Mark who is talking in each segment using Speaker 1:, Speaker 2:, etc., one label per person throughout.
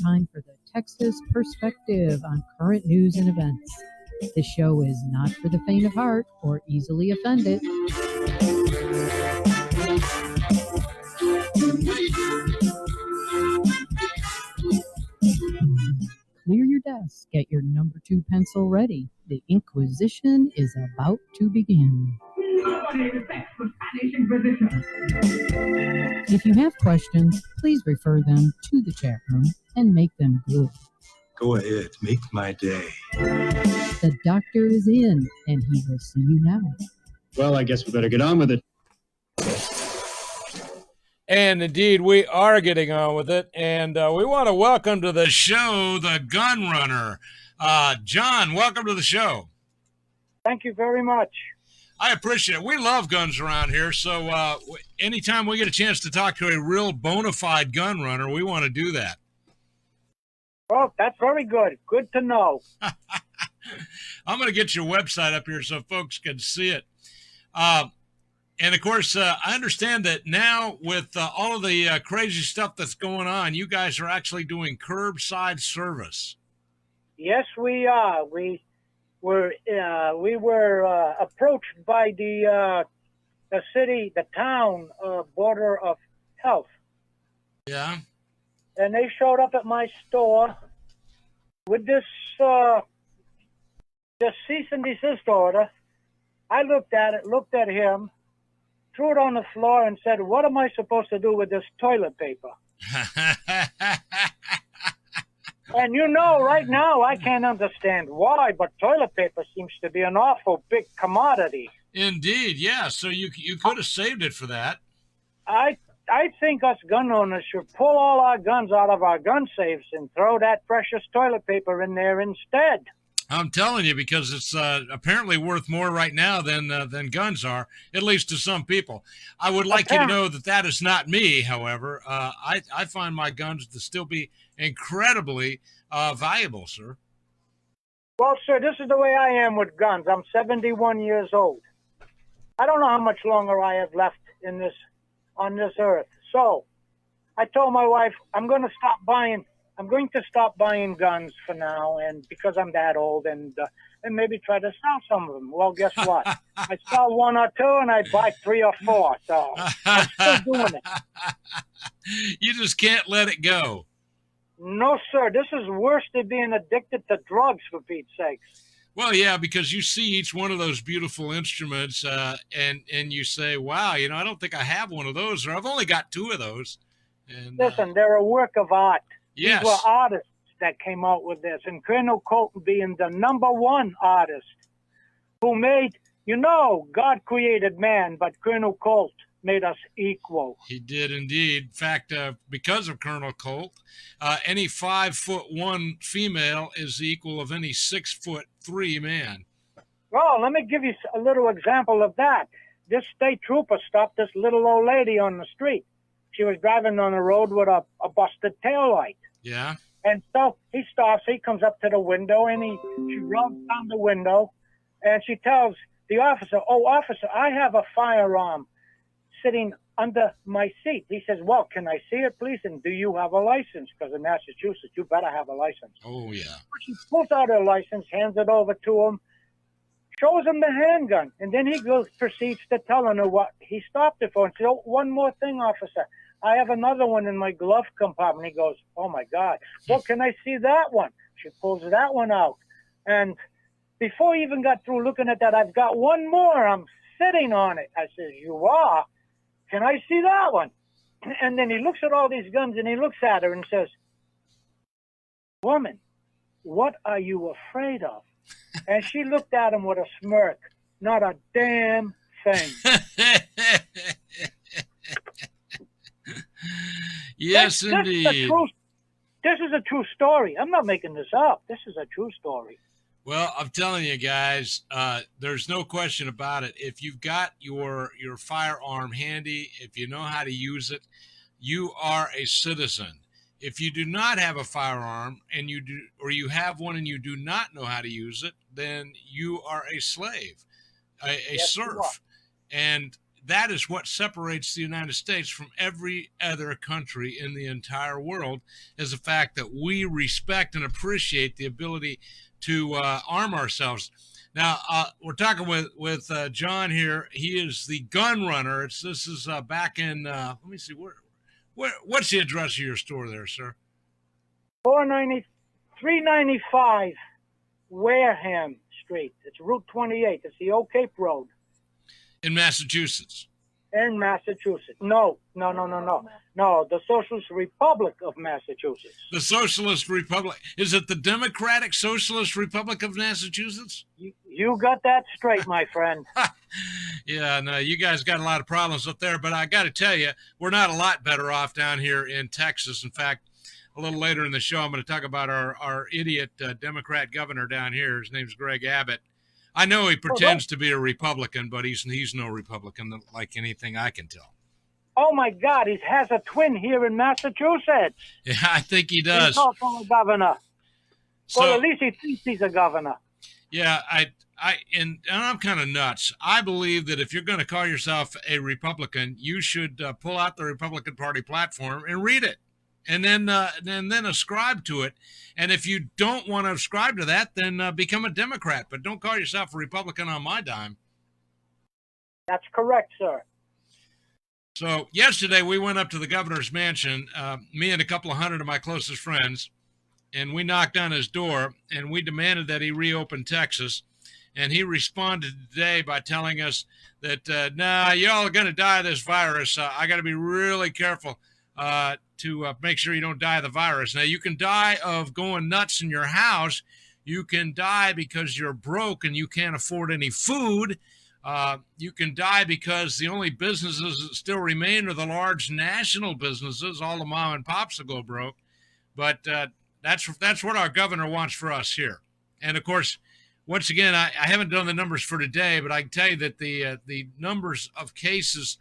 Speaker 1: time for the Texas Perspective on current news and events. This show is not for the faint of heart or easily offended. Clear your desk, get your number 2 pencil ready. The Inquisition is about to begin. If you have questions, please refer them to the chat room and make them good.
Speaker 2: Go ahead, make my day.
Speaker 1: The doctor is in, and he will see you now.
Speaker 3: Well, I guess we better get on with it.
Speaker 4: And indeed, we are getting on with it. And we want to welcome to the show the gun runner. John, welcome to the show.
Speaker 5: Thank you very much.
Speaker 4: I appreciate it. We love guns around here. So anytime we get a chance to talk to a real bona fide gun runner, we want to do that.
Speaker 5: Well, that's very good. Good to know.
Speaker 4: I'm going to get your website up here so folks can see it. And, of course, I understand that now with all of the crazy stuff that's going on, you guys are actually doing curbside service.
Speaker 5: Yes, we are. We were approached by the town Board of Health.
Speaker 4: Yeah.
Speaker 5: And they showed up at my store with this cease and desist order. I looked at it, looked at him, threw it on the floor and said, what am I supposed to do with this toilet paper? And right now I can't understand why, but toilet paper seems to be an awful big commodity.
Speaker 4: Indeed, yeah. So you could have saved it for that.
Speaker 5: I think us gun owners should pull all our guns out of our gun safes and throw that precious toilet paper in there instead.
Speaker 4: I'm telling you, because it's apparently worth more right now than guns are, at least to some people. I would like you to know that is not me, however. I find my guns to still be incredibly valuable, sir.
Speaker 5: Well, sir, this is the way I am with guns. I'm 71 years old. I don't know how much longer I have left on this earth. So I told my wife, I'm going to stop buying guns for now, and because I'm that old, and maybe try to sell some of them. Well, guess what? I sell one or two, and I buy 3 or 4. So I'm still doing it.
Speaker 4: You just can't let it go.
Speaker 5: No, sir. This is worse than being addicted to drugs, for Pete's sakes.
Speaker 4: Well, yeah, because you see each one of those beautiful instruments, and you say, wow, I don't think I have one of those, or I've only got 2 of those. And,
Speaker 5: listen, they're a work of art.
Speaker 4: Yes.
Speaker 5: These were artists that came out with this, and Colonel Colton being the #1 artist who made, God created man, but Colonel Colt made us equal.
Speaker 4: He did indeed. In fact, because of Colonel Colt, any 5'1" female is the equal of any 6'3" man.
Speaker 5: Well, let me give you a little example of that. This state trooper stopped this little old lady on the street. She was driving on the road with a busted taillight.
Speaker 4: Yeah.
Speaker 5: And so he stops, he comes up to the window, and she rolls down the window, and she tells the officer, "Oh, officer, I have a firearm sitting under my seat." He says, "Well, can I see it, please? And do you have a license? Because in Massachusetts, you better have a license."
Speaker 4: Oh, yeah.
Speaker 5: She pulls out her license, hands it over to him, shows him the handgun, and then he proceeds to telling her what he stopped it for. And says, "Oh, one more thing, officer. I have another one in my glove compartment." He goes, "Oh, my God. Well, can I see that one?" She pulls that one out. And before he even got through looking at that, "I've got one more. I'm sitting on it." I says, "You are? Can I see that one?" And then he looks at all these guns, and he looks at her and says, "Woman, what are you afraid of?" And she looked at him with a smirk. "Not a damn thing."
Speaker 4: Yes, indeed.
Speaker 5: This is a true story. I'm not making this up. This is a true story.
Speaker 4: Well, I'm telling you guys, there's no question about it. If you've got your firearm handy, if you know how to use it, you are a citizen. If you do not have a firearm and you have one and you do not know how to use it, then you are a slave, a
Speaker 5: Yes,
Speaker 4: serf. And that is what separates the United States from every other country in the entire world, is the fact that we respect and appreciate the ability to arm ourselves. Now, we're talking with John here. He is the gun runner. This is back in, let me see, what's the address of your store there, sir?
Speaker 5: 395 Wareham Street. It's Route 28. It's the Old Cape Road.
Speaker 4: In Massachusetts.
Speaker 5: In Massachusetts. No. The Socialist Republic of Massachusetts.
Speaker 4: The Socialist Republic. Is it the Democratic Socialist Republic of Massachusetts?
Speaker 5: You got that straight, my friend.
Speaker 4: Yeah, no, you guys got a lot of problems up there, but I got to tell you, we're not a lot better off down here in Texas. In fact, a little later in the show, I'm going to talk about our idiot Democrat governor down here. His name's Greg Abbott. I know he pretends to be a Republican, but he's no Republican like anything I can tell.
Speaker 5: Oh, my God. He has a twin here in Massachusetts.
Speaker 4: Yeah, I think he does.
Speaker 5: He's also a governor.
Speaker 4: So,
Speaker 5: well, at least he thinks he's a governor.
Speaker 4: Yeah, and I'm kind of nuts. I believe that if you're going to call yourself a Republican, you should pull out the Republican Party platform and read it, and then ascribe to it. And if you don't want to ascribe to that, then become a Democrat. But don't call yourself a Republican on my dime.
Speaker 5: That's correct, sir.
Speaker 4: So yesterday we went up to the governor's mansion, me and a couple of hundred of my closest friends, and we knocked on his door, and we demanded that he reopen Texas. And he responded today by telling us that, nah, y'all are going to die of this virus. I got to be really careful to make sure you don't die of the virus. Now, you can die of going nuts in your house. You can die because you're broke and you can't afford any food. You can die because the only businesses that still remain are the large national businesses. All the mom and pops will go broke. But that's what our governor wants for us here. And, of course, once again, I haven't done the numbers for today, but I can tell you that the numbers of cases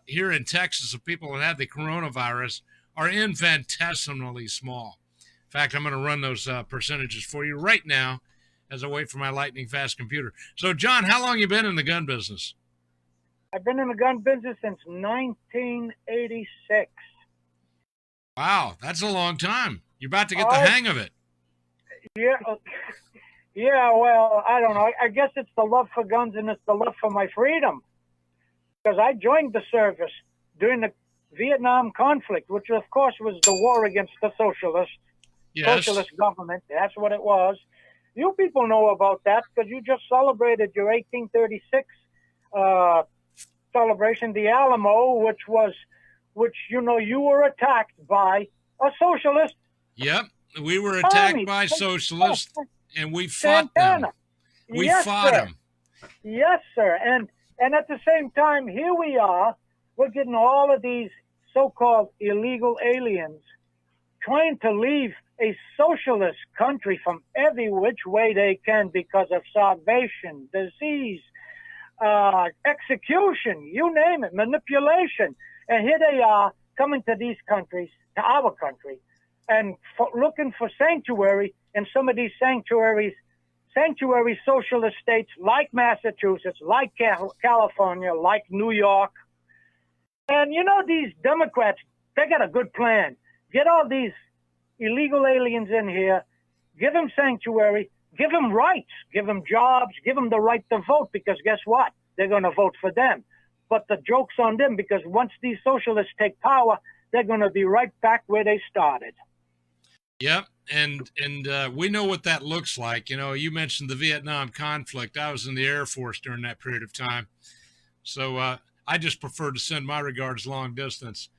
Speaker 4: here in Texas of people that have the coronavirus are infinitesimally small. In fact, I'm going to run those percentages for you right now as I wait for my lightning fast computer. So, John, how long have you been in the gun business?
Speaker 5: I've been in the gun business since 1986.
Speaker 4: Wow, that's a long time. You're about to get the hang of it.
Speaker 5: Yeah. Yeah, well, I don't know. I guess it's the love for guns and it's the love for my freedom. Because I joined the service during the Vietnam conflict, which, of course, was the war against the socialist government. That's what it was. You people know about that because you just celebrated your 1836 celebration, the Alamo, which you were attacked by a socialist.
Speaker 4: Yep, we were attacked by socialists, and we fought them. We fought them.
Speaker 5: Yes, sir. And at the same time, here we are. We're getting all of these so-called illegal aliens trying to leave a socialist country from every which way they can because of starvation, disease, execution, you name it, manipulation. And here they are coming to these countries, to our country, and looking for sanctuary in some of these sanctuary socialist states like Massachusetts, like California, like New York. And these Democrats, they got a good plan. Get all these illegal aliens in here, give them sanctuary, give them rights, give them jobs, give them the right to vote, because guess what? They're going to vote for them. But the joke's on them, because once these socialists take power, they're going to be right back where they started.
Speaker 4: Yep, and we know what that looks like. You mentioned the Vietnam conflict. I was in the Air Force during that period of time. So I just prefer to send my regards long distance.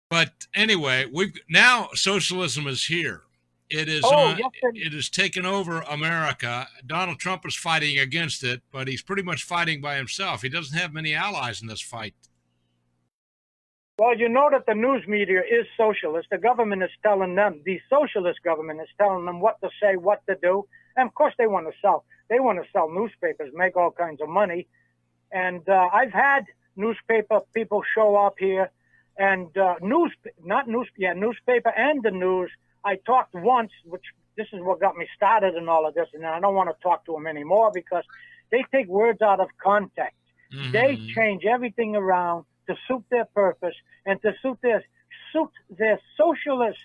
Speaker 4: But anyway, now socialism is here. It is it has taken over America. Donald Trump is fighting against it, but he's pretty much fighting by himself. He doesn't have many allies in this fight.
Speaker 5: Well, you know that the news media is socialist. The government is telling them, the socialist government is telling them what to say, what to do. And of course they want to sell. They want to sell newspapers, make all kinds of money. And I've had newspaper people show up here, and newspaper and the news. I talked once, which this is what got me started in all of this, and I don't want to talk to them anymore because they take words out of context. They
Speaker 4: Mhm.
Speaker 5: change everything around to suit their purpose and to suit their socialist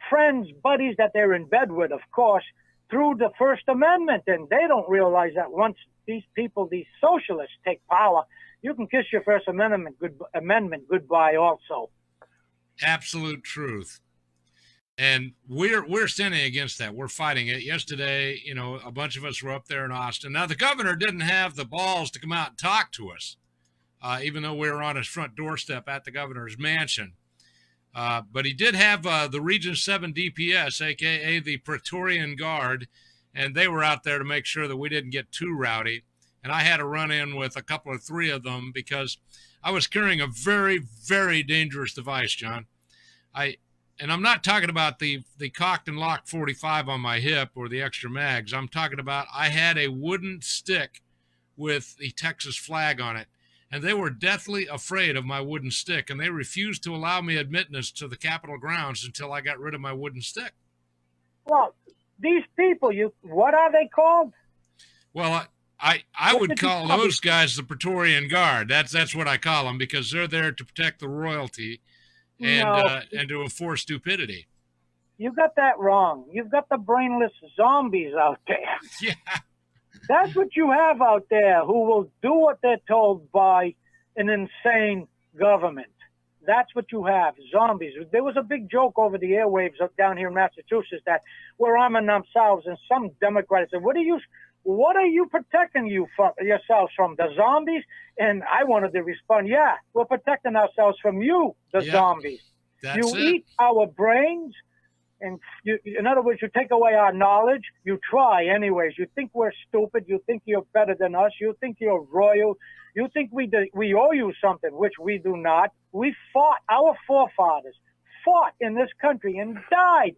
Speaker 5: friends, buddies that they're in bed with, of course, through the First Amendment. And they don't realize that once these people, these socialists, take power, you can kiss your First Amendment goodbye also.
Speaker 4: Absolute truth. And we're standing against that. We're fighting it. Yesterday, a bunch of us were up there in Austin. Now, the governor didn't have the balls to come out and talk to us, even though we were on his front doorstep at the governor's mansion. But he did have the Region 7 DPS, a.k.a. the Praetorian Guard, and they were out there to make sure that we didn't get too rowdy. And I had to run in with three of them because I was carrying a very, very dangerous device, John. And I'm not talking about the cocked and locked 45 on my hip or the extra mags. I'm talking about I had a wooden stick with the Texas flag on it, and they were deathly afraid of my wooden stick, and they refused to allow me admittance to the Capitol grounds until I got rid of my wooden stick.
Speaker 5: Well, these people, what are they called?
Speaker 4: Well, I would call those guys the Praetorian Guard. That's what I call them because they're there to protect the royalty and to enforce stupidity.
Speaker 5: You got that wrong. You've got the brainless zombies out there.
Speaker 4: Yeah.
Speaker 5: That's what you have out there, who will do what they're told by an insane government. That's what you have, zombies. There was a big joke over the airwaves down here in Massachusetts that we're arming ourselves, and some Democrat said, what are you protecting yourselves from, the zombies? And I wanted to respond, yeah, we're protecting ourselves from you, the zombies.
Speaker 4: That's it.
Speaker 5: Eat our brains, and in other words, you take away our knowledge. You try anyways. You think we're stupid. You think you're better than us. You think you're royal. You think we owe you something, which we do not. Our forefathers fought in this country and died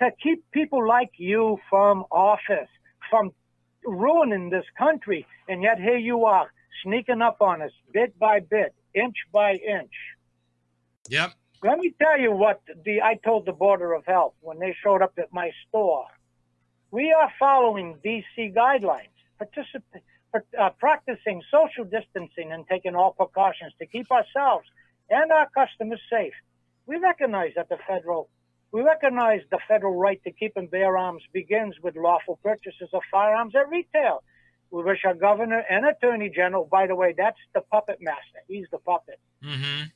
Speaker 5: to keep people like you from office, from ruining this country, and yet here you are sneaking up on us bit by bit, inch by inch.
Speaker 4: Yep.
Speaker 5: Let me tell you what I told the Board of Health when they showed up at my store. We are following DC guidelines, practicing social distancing and taking all precautions to keep ourselves and our customers safe. We recognize the federal right to keep and bear arms begins with lawful purchases of firearms at retail. We wish our governor and attorney general, by the way, that's the puppet master. He's the puppet.
Speaker 4: Mm-hmm.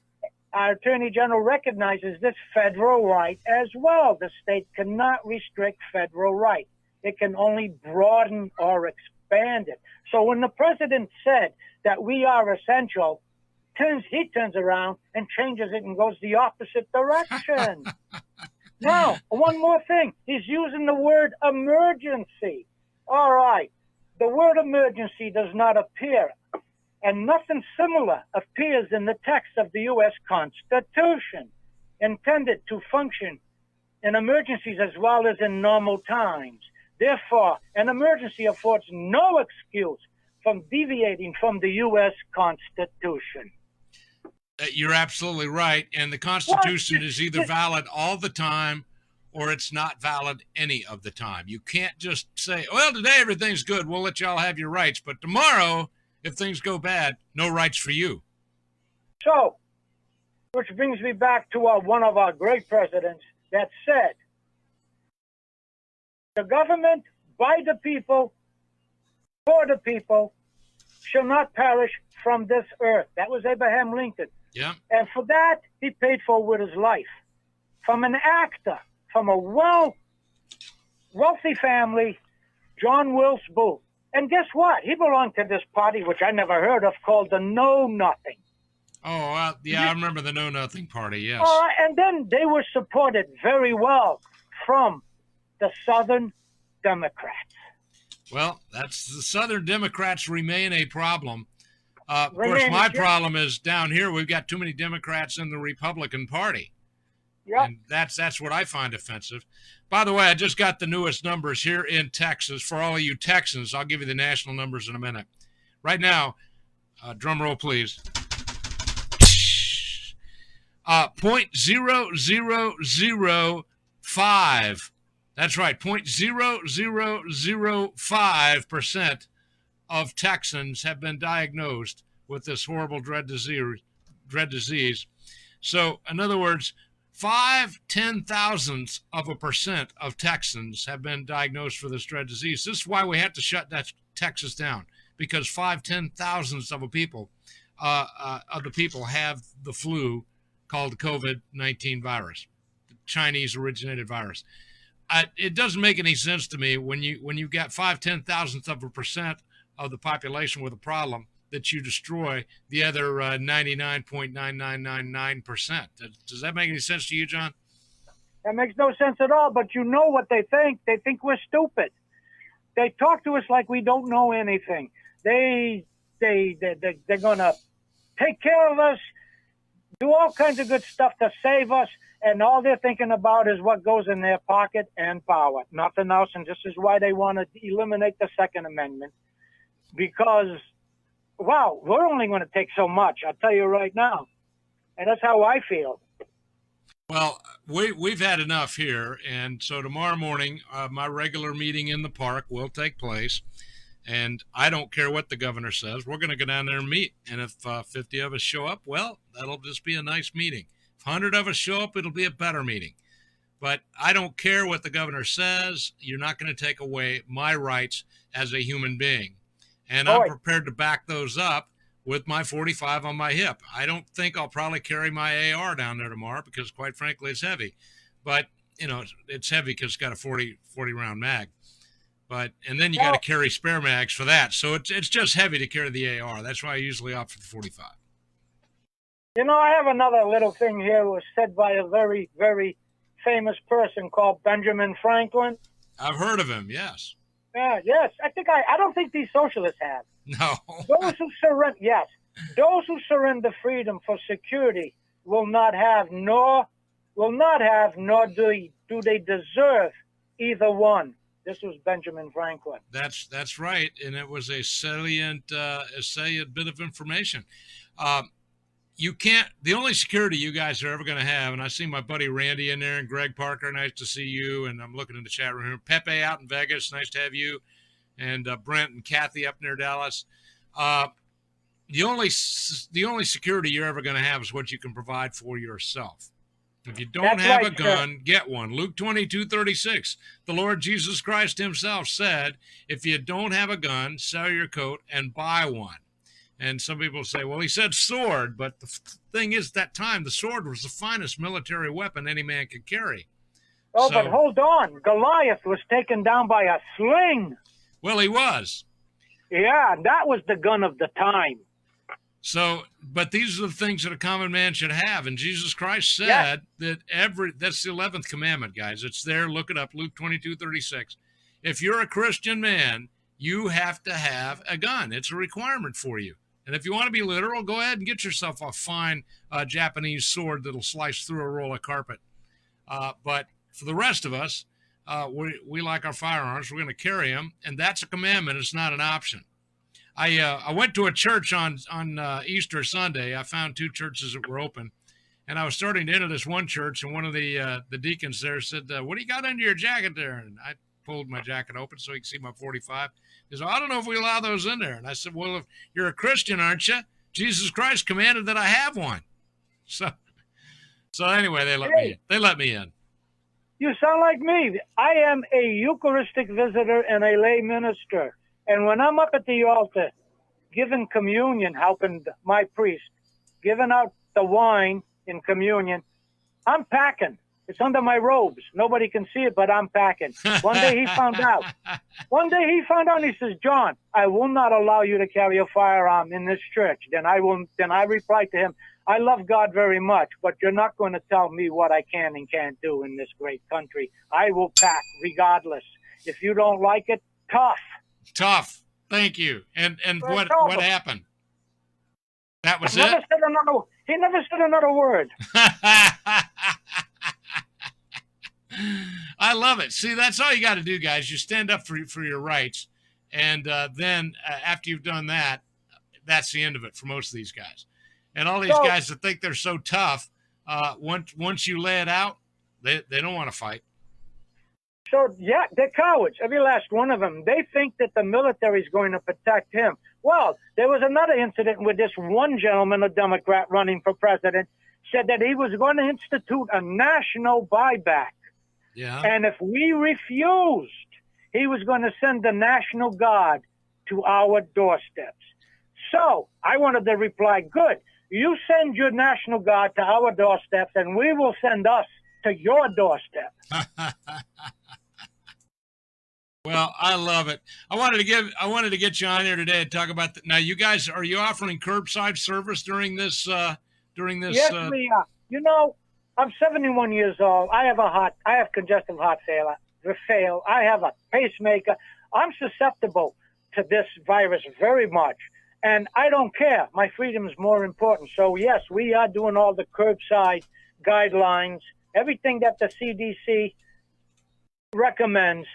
Speaker 5: Our attorney general recognizes this federal right as well. The state cannot restrict federal right. It can only broaden or expand it. So when the president said that we are essential, he turns around and changes it and goes the opposite direction. Now, one more thing. He's using the word emergency. All right. The word emergency does not appear, and nothing similar appears in the text of the U.S. Constitution, intended to function in emergencies as well as in normal times. Therefore, an emergency affords no excuse from deviating from the U.S. Constitution.
Speaker 4: You're absolutely right. And the Constitution is either valid all the time or it's not valid any of the time. You can't just say, well, today everything's good. We'll let y'all have your rights. But tomorrow, if things go bad, no rights for you.
Speaker 5: So, which brings me back to one of our great presidents that said, the government by the people, for the people, shall not perish from this earth. That was Abraham Lincoln.
Speaker 4: Yeah.
Speaker 5: And for that, he paid for with his life. From an actor, from a wealthy family, John Wilkes Booth. And guess what? He belonged to this party, which I never heard of, called the Know Nothing.
Speaker 4: Oh, yeah, I remember the Know Nothing Party, yes.
Speaker 5: And then they were supported very well from the Southern Democrats.
Speaker 4: Well, the Southern Democrats remain a problem. Of course, my problem is down here, we've got too many Democrats in the Republican Party.
Speaker 5: Yep.
Speaker 4: And that's what I find offensive. By the way, I just got the newest numbers here in Texas. For all of you Texans, I'll give you the national numbers in a minute. Right now, drum roll, please. 0.0005. That's right, 0.0005% of Texans have been diagnosed with this horrible dread disease. So, in other words, 0.5% of Texans have been diagnosed for this dread disease. This is why we had to shut that Texas down, because 0.5% of the people have the flu called the COVID-19 virus, the Chinese originated virus. It doesn't make any sense to me when you got 0.5% of the population with a problem that you destroy the other 99.9999%. Does that make any sense to you, John?
Speaker 5: That makes no sense at all, but you know what they think. They think we're stupid. They talk to us like we don't know anything. They're going to take care of us, do all kinds of good stuff to save us, and all they're thinking about is what goes in their pocket and power, nothing else. And this is why they want to eliminate the Second Amendment, because, wow, we're only going to take so much, I'll tell you right now. And that's how I feel.
Speaker 4: Well, we've had enough here, and so tomorrow morning, my regular meeting in the park will take place, and I don't care what the governor says. We're going to go down there and meet, and if 50 of us show up, well, that'll just be a nice meeting. If 100 of us show up, it'll be a better meeting. But I don't care what the governor says. You're not going to take away my rights as a human being, and I'm prepared to back those up with my 45 on my hip. I don't think I'll probably carry my AR down there tomorrow because, quite frankly, it's heavy. But, you know, it's heavy because it's got a 40 round mag. And then you got to carry spare mags for that. So it's just heavy to carry the AR. That's why I usually opt for the 45.
Speaker 5: You know, I have another little thing here. It was said by a very, very famous person called Benjamin Franklin.
Speaker 4: I've heard of him, yes.
Speaker 5: Yes. I don't think these socialists have.
Speaker 4: No.
Speaker 5: Those who surrender freedom for security will not have, nor do they deserve either one. This was Benjamin Franklin.
Speaker 4: That's right, and it was a salient bit of information. You can't. The only security you guys are ever going to have, and I see my buddy Randy in there, and Greg Parker. Nice to see you. And I'm looking in the chat room here. Pepe out in Vegas. Nice to have you. And Brent and Kathy up near Dallas. The only security you're ever going to have is what you can provide for yourself. If you don't have a gun, get one. Luke 22:36. The Lord Jesus Christ himself said, if you don't have a gun, sell your coat and buy one. And some people say, well, he said sword. But the thing is, at that time, the sword was the finest military weapon any man could carry.
Speaker 5: Oh, but hold on. Goliath was taken down by a sling.
Speaker 4: Well, he was.
Speaker 5: Yeah, that was the gun of the time.
Speaker 4: So, but these are the things that a common man should have. And Jesus Christ said that that's the 11th commandment, guys. It's there. Look it up. Luke 22:36. If you're a Christian man, you have to have a gun. It's a requirement for you. And if you want to be literal, go ahead and get yourself a fine Japanese sword that'll slice through a roll of carpet. But for the rest of us, we like our firearms. We're going to carry them. And that's a commandment. It's not an option. I went to a church on Easter Sunday. I found two churches that were open, and I was starting to enter this one church, and one of the deacons there said, what do you got under your jacket there? And I pulled my jacket open so he could see my 45. He said, I don't know if we allow those in there. And I said, well, if you're a Christian, aren't you? Jesus Christ commanded that I have one. So anyway, they let me in. They let me in.
Speaker 5: You sound like me. I am a Eucharistic visitor and a lay minister. And when I'm up at the altar, giving communion, helping my priest, giving out the wine in communion, I'm packing. It's under my robes. Nobody can see it, but I'm packing. One day he found out. And he says, John, I will not allow you to carry a firearm in this church. Then I replied to him, I love God very much, but you're not going to tell me what I can and can't do in this great country. I will pack regardless. If you don't like it, tough.
Speaker 4: Thank you. And what happened? That was it?
Speaker 5: He never said another word.
Speaker 4: I love it. See, that's all you got to do, guys. You stand up for your rights. And then after you've done that, that's the end of it for most of these guys. And all these guys that think they're so tough, once you lay it out, they don't want to fight.
Speaker 5: So, yeah, they're cowards, every last one of them. They think that the military is going to protect him. Well, there was another incident with this one gentleman, a Democrat running for president, said that he was going to institute a national buyback.
Speaker 4: Yeah.
Speaker 5: And if we refused, he was going to send the National Guard to our doorsteps. So I wanted to reply, good. You send your National Guard to our doorsteps, and we will send us to your doorstep.
Speaker 4: Well, I love it. I wanted to get you on here today and talk about now. You guys, are you offering curbside service during this? Yes,
Speaker 5: we are. You know, I'm 71 years old. I have congestive heart failure. I have a pacemaker. I'm susceptible to this virus very much, and I don't care. My freedom is more important. So yes, we are doing all the curbside guidelines, everything that the CDC recommends.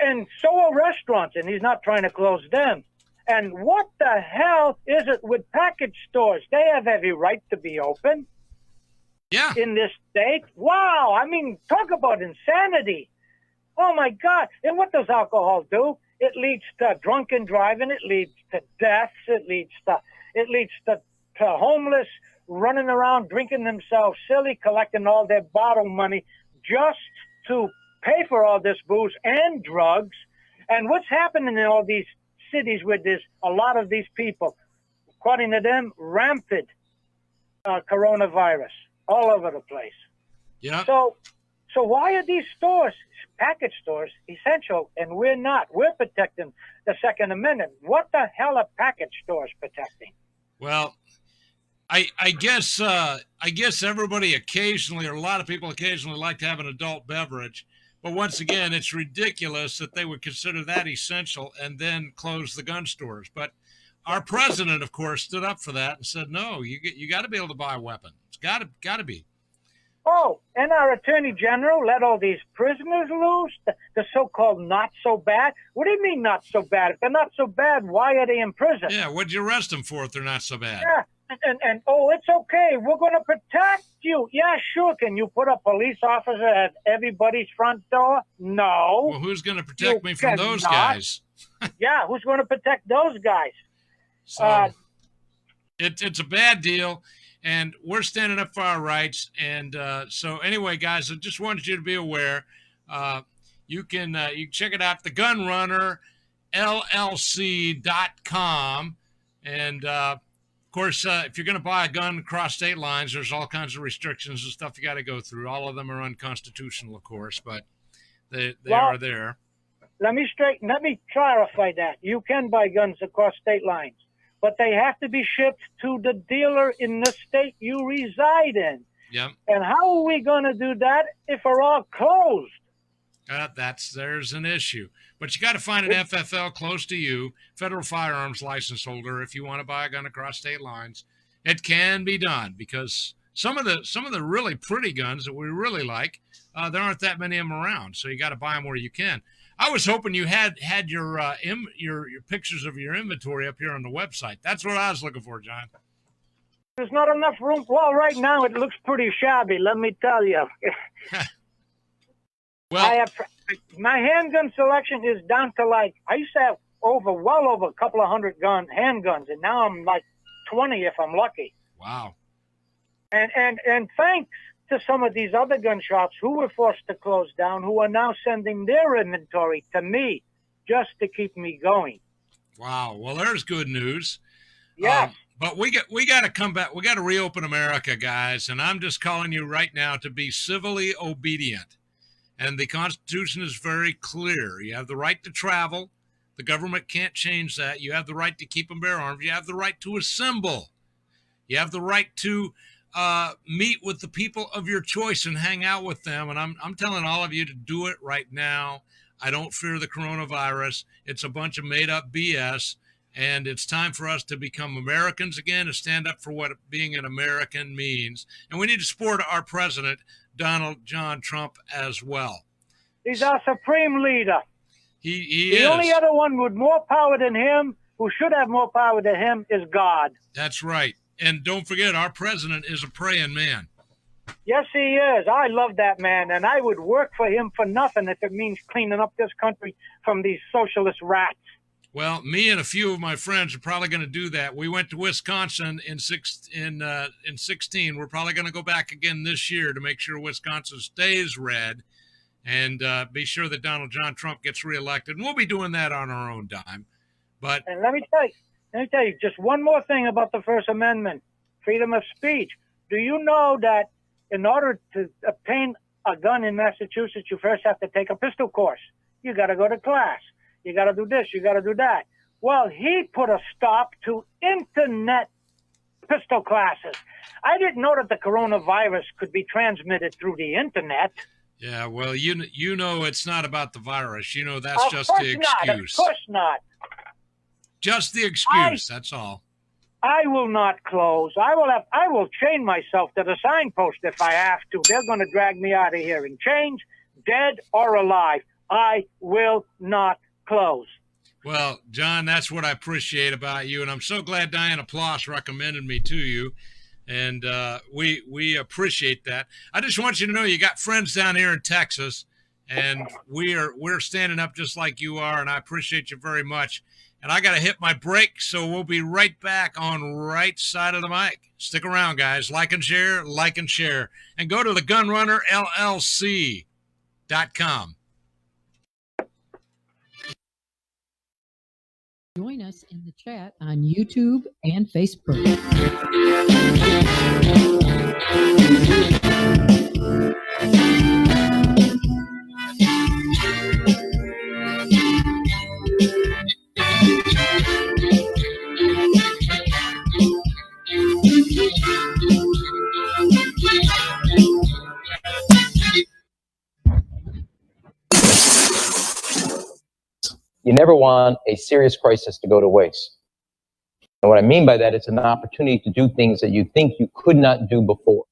Speaker 5: And so are restaurants, and he's not trying to close them. And what the hell is it with package stores? They have every right to be open.
Speaker 4: Yeah.
Speaker 5: In this state. Wow. I mean, talk about insanity. Oh, my God. And what does alcohol do? It leads to drunken driving. It leads to deaths. It leads to homeless running around drinking themselves silly, collecting all their bottle money just to pay for all this booze and drugs. And what's happening in all these cities where there's a lot of these people, according to them, rampant coronavirus all over the place.
Speaker 4: Yeah.
Speaker 5: So why are these stores, package stores, essential, and we're not? We're protecting the Second Amendment. What the hell are package stores protecting?
Speaker 4: Well, I guess everybody occasionally, or a lot of people occasionally, like to have an adult beverage. But once again, it's ridiculous that they would consider that essential and then close the gun stores. But our president, of course, stood up for that and said, no, you got to be able to buy a weapon. It's got to be.
Speaker 5: Oh, and our attorney general let all these prisoners loose, the so-called not so bad. What do you mean not so bad? If they're not so bad, why are they in prison?
Speaker 4: Yeah, what'd you arrest them for if they're not so bad?
Speaker 5: Yeah, and oh, it's okay. We're going to protect you. Yeah, sure. Can you put a police officer at everybody's front door? No.
Speaker 4: Well, who's going to protect me from those guys?
Speaker 5: Yeah, who's going to protect those guys?
Speaker 4: So it's a bad deal. And we're standing up for our rights. And so anyway, guys, I just wanted you to be aware. You can check it out, thegunrunnerllc.com. And, of course, if you're going to buy a gun across state lines, there's all kinds of restrictions and stuff you got to go through. All of them are unconstitutional, of course, but they are there.
Speaker 5: Let me clarify that. You can buy guns across state lines, but they have to be shipped to the dealer in the state you reside in.
Speaker 4: Yep.
Speaker 5: And how are we going to do that if we're all closed?
Speaker 4: There's an issue. But you got to find an FFL close to you, federal firearms license holder, if you want to buy a gun across state lines. It can be done because some of the really pretty guns that we really like, there aren't that many of them around. So you got to buy them where you can. I was hoping you had your pictures of your inventory up here on the website. That's what I was looking for, John.
Speaker 5: There's not enough room. Well, right now it looks pretty shabby, let me tell you.
Speaker 4: Well,
Speaker 5: my handgun selection is down to I used to have well over a couple of hundred handguns, and now I'm like 20 if I'm lucky.
Speaker 4: Wow.
Speaker 5: And thanks to some of these other gun shops who were forced to close down, who are now sending their inventory to me just to keep me going.
Speaker 4: Wow. Well, there's good news.
Speaker 5: Yes.
Speaker 4: But we got to come back. We got to reopen America, guys. And I'm just calling you right now to be civilly obedient. And the Constitution is very clear. You have the right to travel. The government can't change that. You have the right to keep and bear arms. You have the right to assemble. You have the right to meet with the people of your choice and hang out with them. And I'm telling all of you to do it right now. I don't fear the coronavirus. It's a bunch of made up BS. And it's time for us to become Americans again and stand up for what being an American means. And we need to support our president, Donald John Trump, as well.
Speaker 5: He's our supreme leader.
Speaker 4: He
Speaker 5: is. The only other one with more power than him, who should have more power than him, is God.
Speaker 4: That's right. And don't forget, our president is a praying man.
Speaker 5: Yes, he is. I love that man, and I would work for him for nothing if it means cleaning up this country from these socialist rats.
Speaker 4: Well, me and a few of my friends are probably going to do that. We went to Wisconsin in 16. We're probably going to go back again this year to make sure Wisconsin stays red and be sure that Donald John Trump gets reelected. And we'll be doing that on our own dime. But
Speaker 5: And let me tell you just one more thing about the First Amendment, freedom of speech. Do you know that in order to obtain a gun in Massachusetts, you first have to take a pistol course? You got to go to class. You got to do this. You got to do that. Well, he put a stop to internet pistol classes. I didn't know that the coronavirus could be transmitted through the internet.
Speaker 4: yeah, well, you know it's not about the virus. You know that's
Speaker 5: Of
Speaker 4: just
Speaker 5: course
Speaker 4: the
Speaker 5: not. Of
Speaker 4: excuse.
Speaker 5: course not.
Speaker 4: Just the excuse. That's all.
Speaker 5: I will not close. I will chain myself to the signpost if I have to. They're going to drag me out of here in chains, dead or alive. I will not close.
Speaker 4: Well, John, that's what I appreciate about you, and I'm so glad Diana Ploss recommended me to you, and we appreciate that. I just want you to know you got friends down here in Texas, and we're standing up just like you are, and I appreciate you very much. And I got to hit my break, so we'll be right back on right side of the mic. Stick around, guys. Like and share, and go to the gunrunnerllc.com.
Speaker 1: Join us in the chat on YouTube and Facebook.
Speaker 6: You never want a serious crisis to go to waste. And what I mean by that, it's an opportunity to do things that you think you could not do before.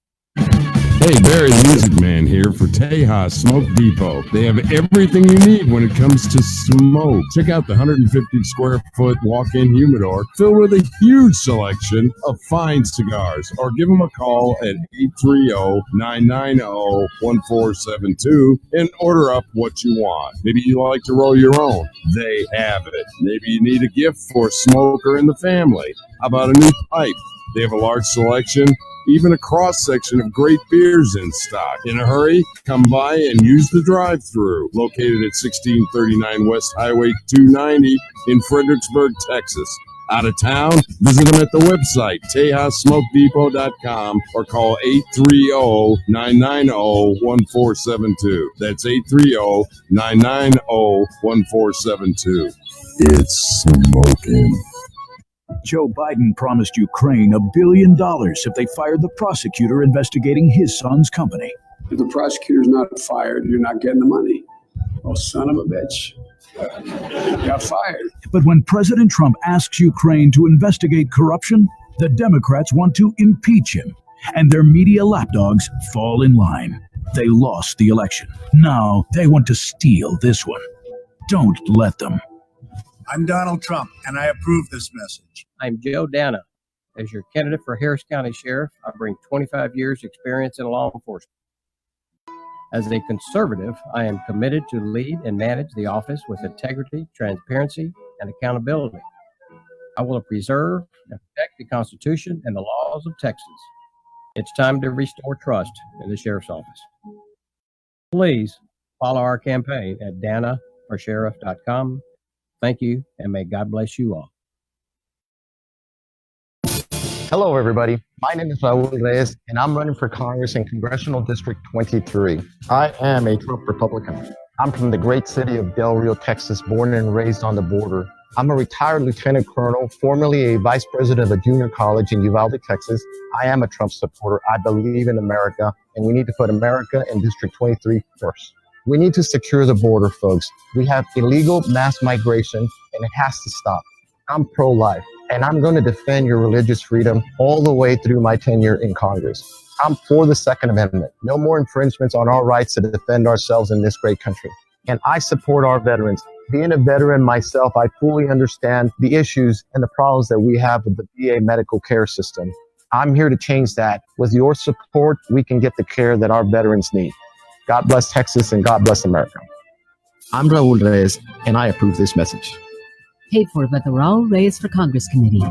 Speaker 7: Hey, Barry Music Man here for Tejas Smoke Depot. They have everything you need when it comes to smoke. Check out the 150 square foot walk-in humidor filled with a huge selection of fine cigars. Or give them a call at 830-990-1472 and order up what you want. Maybe you like to roll your own. They have it. Maybe you need a gift for a smoker in the family. How about a new pipe? They have a large selection, even a cross-section of great beers in stock. In a hurry, come by and use the drive-thru, located at 1639 West Highway 290 in Fredericksburg, Texas. Out of town? Visit them at the website, TejasSmokeDepot.com, or call 830-990-1472. That's 830-990-1472. It's smoking.
Speaker 8: Joe Biden promised Ukraine $1 billion if they fired the prosecutor investigating his son's company.
Speaker 9: If the prosecutor's not fired, you're not getting the money. Oh, son of a bitch. Got fired.
Speaker 8: But when President Trump asks Ukraine to investigate corruption, the Democrats want to impeach him, and their media lapdogs fall in line. They lost the election. Now they want to steal this one. Don't let them.
Speaker 10: I'm Donald Trump, and I approve this message.
Speaker 11: I'm Joe Dana. As your candidate for Harris County Sheriff, I bring 25 years experience in law enforcement. As a conservative, I am committed to lead and manage the office with integrity, transparency, and accountability. I will preserve and protect the Constitution and the laws of Texas. It's time to restore trust in the Sheriff's Office. Please follow our campaign at danaforsheriff.com. Thank you, and may God bless you all.
Speaker 6: Hello, everybody. My name is Raul Reyes, and I'm running for Congress in Congressional District 23. I am a Trump Republican. I'm from the great city of Del Rio, Texas, born and raised on the border. I'm a retired lieutenant colonel, formerly a vice president of a junior college in Uvalde, Texas. I am a Trump supporter. I believe in America, and we need to put America in District 23 first. We need to secure the border, folks. We have illegal mass migration, and it has to stop. I'm pro-life, and I'm going to defend your religious freedom all the way through my tenure in Congress. I'm for the Second Amendment. No more infringements on our rights to defend ourselves in this great country. And I support our veterans. Being a veteran myself, I fully understand the issues and the problems that we have with the VA medical care system. I'm here to change that. With your support, we can get the care that our veterans need. God bless Texas and God bless America. I'm Raul Reyes, and I approve this message.
Speaker 1: Paid for by the Raul Reyes for Congress Committee.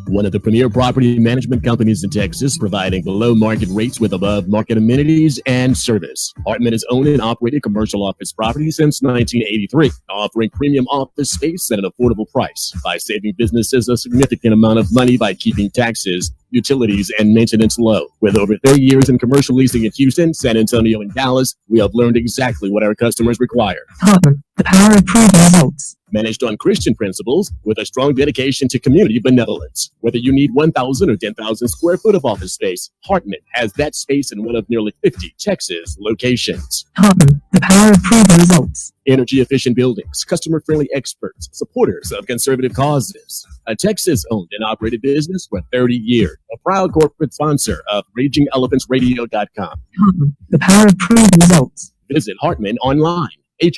Speaker 12: One of the premier property management companies in Texas, providing below market rates with above market amenities and service. Hartman has owned and operated commercial office properties since 1983, offering premium office space at an affordable price by saving businesses a significant amount of money by keeping taxes, utilities, and maintenance low. With over 30 years in commercial leasing in Houston, San Antonio, and Dallas, we have learned exactly what our customers require.
Speaker 13: Hartman, the power of proven results.
Speaker 12: Managed on Christian principles with a strong dedication to community benevolence. Whether you need 1,000 or 10,000 square foot of office space, Hartman has that space in one of nearly 50 Texas locations.
Speaker 13: Hartman, the power of proven results.
Speaker 12: Energy efficient buildings, customer friendly experts, supporters of conservative causes. A Texas owned and operated business for 30 years. A proud corporate sponsor of RagingElephantRadio.com.
Speaker 13: Hartman, the power of proven results.
Speaker 12: Visit Hartman online.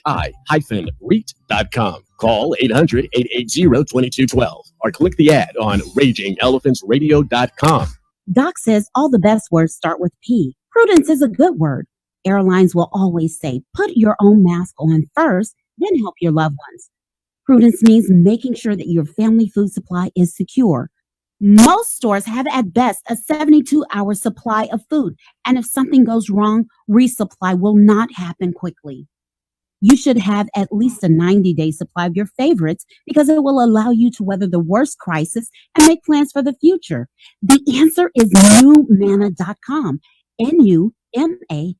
Speaker 12: hi-reit.com. Call 800-880-2212 or click the ad on RagingElephantRadio.com.
Speaker 14: Doc says all the best words start with P. Prudence is a good word. Airlines will always say, put your own mask on first, then help your loved ones. Prudence means making sure that your family food supply is secure. Most stores have at best a 72-hour supply of food, and if something goes wrong, resupply will not happen quickly. You should have at least a 90-day supply of your favorites because it will allow you to weather the worst crisis and make plans for the future. The answer is newmanna.com. N-U-M-A-N-N-A.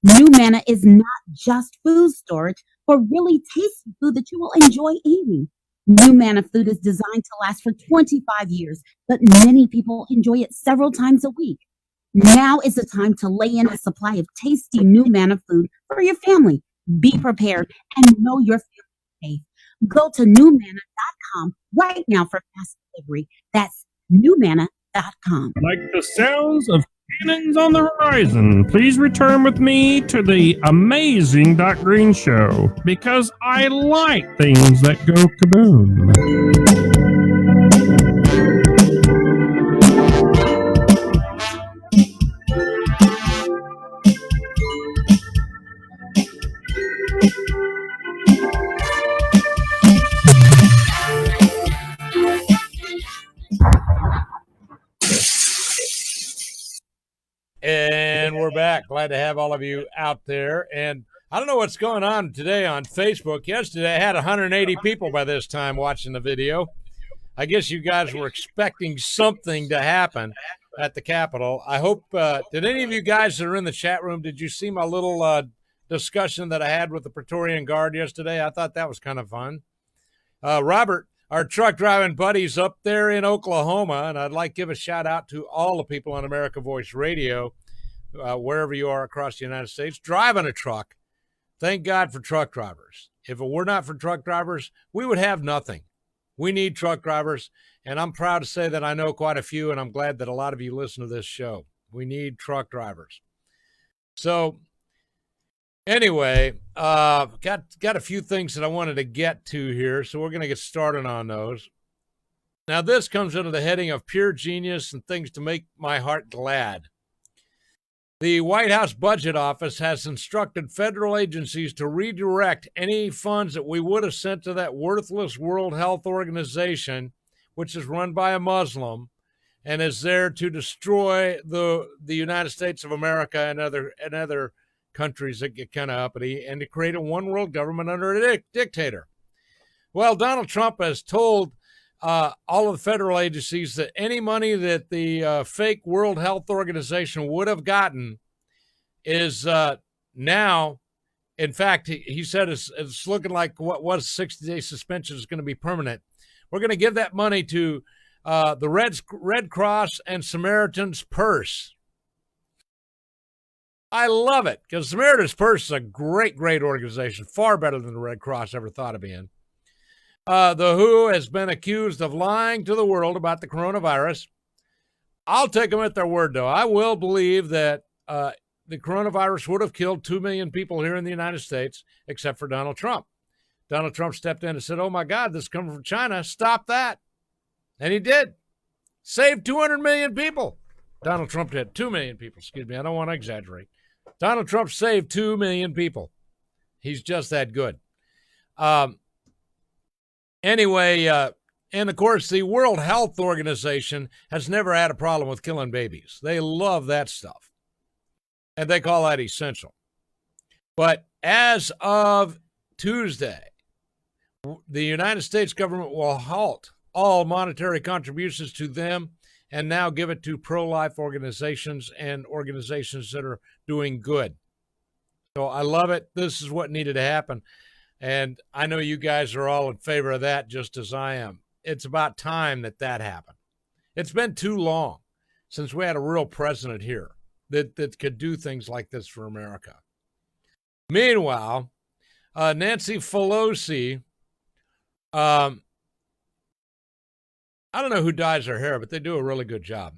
Speaker 14: New Manna is not just food storage for really tasty food that you will enjoy eating. New Manna food is designed to last for 25 years, but many people enjoy it several times a week. Now is the time to lay in a supply of tasty New Manna food for your family. Be prepared and know your family is safe. Go to newmanna.com right now for fast delivery. That's newmanna.com.
Speaker 15: Like the sounds of cannons on the horizon, please return with me to the Amazing Doc Green Show, because I like things that go kaboom.
Speaker 4: And we're back. Glad to have all of you out there. And I don't know what's going on today on Facebook. Yesterday, I had 180 people by this time watching the video. I guess you guys were expecting something to happen at the Capitol. I hope, did any of you guys that are in the chat room, did you see my little discussion that I had with the Praetorian Guard yesterday? I thought that was kind of fun. Robert, our truck driving buddies up there in Oklahoma, and I'd like to give a shout out to all the people on America Voice Radio, wherever you are across the United States, driving a truck. Thank God for truck drivers. If it were not for truck drivers, we would have nothing. We need truck drivers, and I'm proud to say that I know quite a few, and I'm glad that a lot of you listen to this show. We need truck drivers. So anyway, got a few things that I wanted to get to here, so we're going to get started on those. Now, this comes under the heading of pure genius and things to make my heart glad. The White House Budget Office has instructed federal agencies to redirect any funds that we would have sent to that worthless World Health Organization, which is run by a Muslim and is there to destroy the United States of America and other countries that get kind of uppity, and to create a one world government under a dictator. Well, Donald Trump has told all of the federal agencies that any money that the fake World Health Organization would have gotten is now, in fact, he said it's looking like what was 60-day suspension is going to be permanent. We're going to give that money to the Red Cross and Samaritan's Purse. I love it, because Samaritan's Purse is a great, great organization, far better than the Red Cross ever thought of being. The WHO has been accused of lying to the world about the coronavirus. I'll take them at their word, though. I will believe that the coronavirus would have killed 2 million people here in the United States, except for Donald Trump. Donald Trump stepped in and said, oh, my God, this is coming from China. Stop that. And he did. Saved 200 million people. Donald Trump did. 2 million people. Excuse me. I don't want to exaggerate. Donald Trump saved 2 million people. He's just that good. Anyway, and of course, the World Health Organization has never had a problem with killing babies. They love that stuff. And they call that essential. But as of Tuesday, the United States government will halt all monetary contributions to them and now give it to pro-life organizations and organizations that are doing good. So I love it. This is what needed to happen. And I know you guys are all in favor of that, just as I am. It's about time that happened. It's been too long since we had a real president here that could do things like this for America. Meanwhile, Nancy Pelosi, I don't know who dyes her hair, but they do a really good job.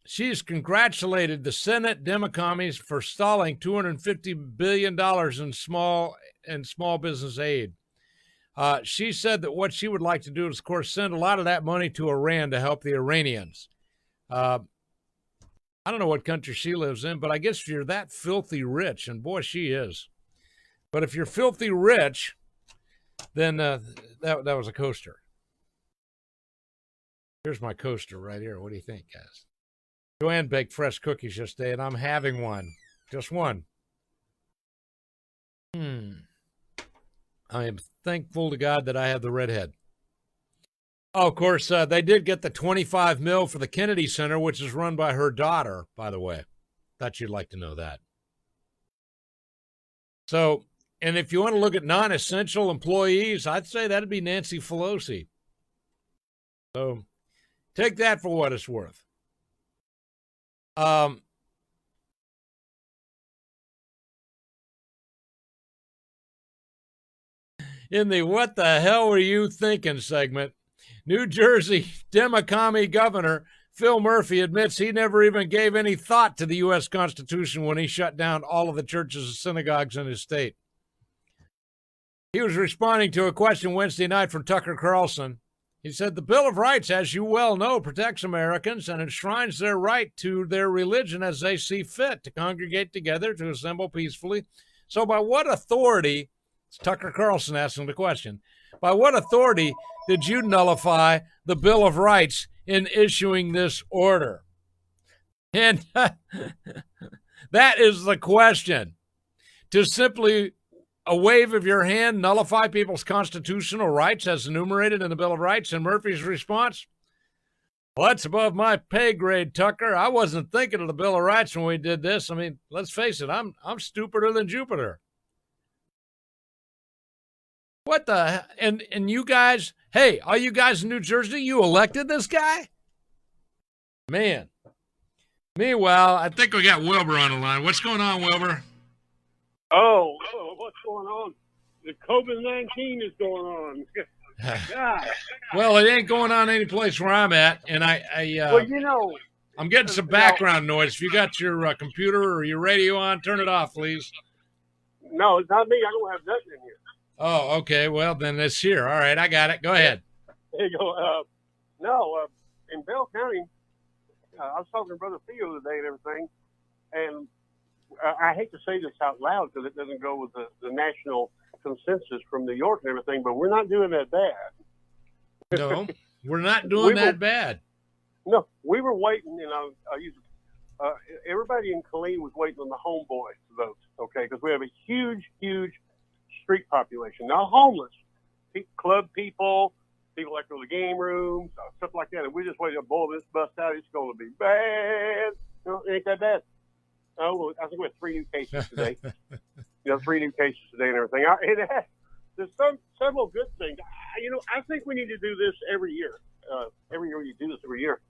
Speaker 4: She's congratulated the Senate Democommies for stalling $250 billion in small business aid. She said that what she would like to do is, of course, send a lot of that money to Iran to help the Iranians. I don't know what country she lives in, but I guess if you're that filthy rich, and boy, she is. But if you're filthy rich, then that was a coaster. Here's my coaster right here. What do you think, guys? Joanne baked fresh cookies yesterday, and I'm having one. Just one. I am thankful to God that I have the redhead. Oh, of course, they did get the $25 million for the Kennedy Center, which is run by her daughter, by the way. Thought you'd like to know that. So, and if you want to look at non-essential employees, I'd say that'd be Nancy Pelosi. So, take that for what it's worth. In the What the Hell Were You Thinking segment, New Jersey Democratic Governor Phil Murphy admits he never even gave any thought to the U.S. Constitution when he shut down all of the churches and synagogues in his state. He was responding to a question Wednesday night from Tucker Carlson. He said, the Bill of Rights, as you well know, protects Americans and enshrines their right to their religion as they see fit, to congregate together, to assemble peacefully. So by what authority, it's Tucker Carlson asking the question, by what authority did you nullify the Bill of Rights in issuing this order? And that is the question. To simply a wave of your hand nullify people's constitutional rights as enumerated in the Bill of Rights? And Murphy's response, well, that's above my pay grade, Tucker. I wasn't thinking of the Bill of Rights when we did this. I mean, let's face it, I'm stupider than Jupiter. What the, and you guys, hey, all you guys in New Jersey, you elected this guy? Man. Meanwhile, I think we got Wilbur on the line. What's going on, Wilbur?
Speaker 16: Oh, what's going on? The COVID-19 is going on. God.
Speaker 4: Well, it ain't going on any place where I'm at, and
Speaker 16: well, you know,
Speaker 4: I'm getting some background noise. If you got your computer or your radio on, turn it off, please.
Speaker 16: No, it's not me. I don't have nothing in here.
Speaker 4: Oh, okay. Well, then it's here. All right, I got it. Go ahead.
Speaker 16: There you go. In Bell County, I was talking to Brother Theo today and everything, and I hate to say this out loud because it doesn't go with the national consensus from New York and everything, but we're not doing that bad.
Speaker 4: No, we're not doing that bad.
Speaker 16: No, we were waiting, everybody in Killeen was waiting on the homeboys to vote, okay, because we have a huge, huge street population. Not homeless, club people that go to the game rooms, stuff like that, and we just waited, boy, this bust out, it's going to be bad. No, it ain't that bad. Oh, I think we have 3 new cases today. 3 new cases today and everything. There's several good things. I think we need to do this every year. Every year you do this every year.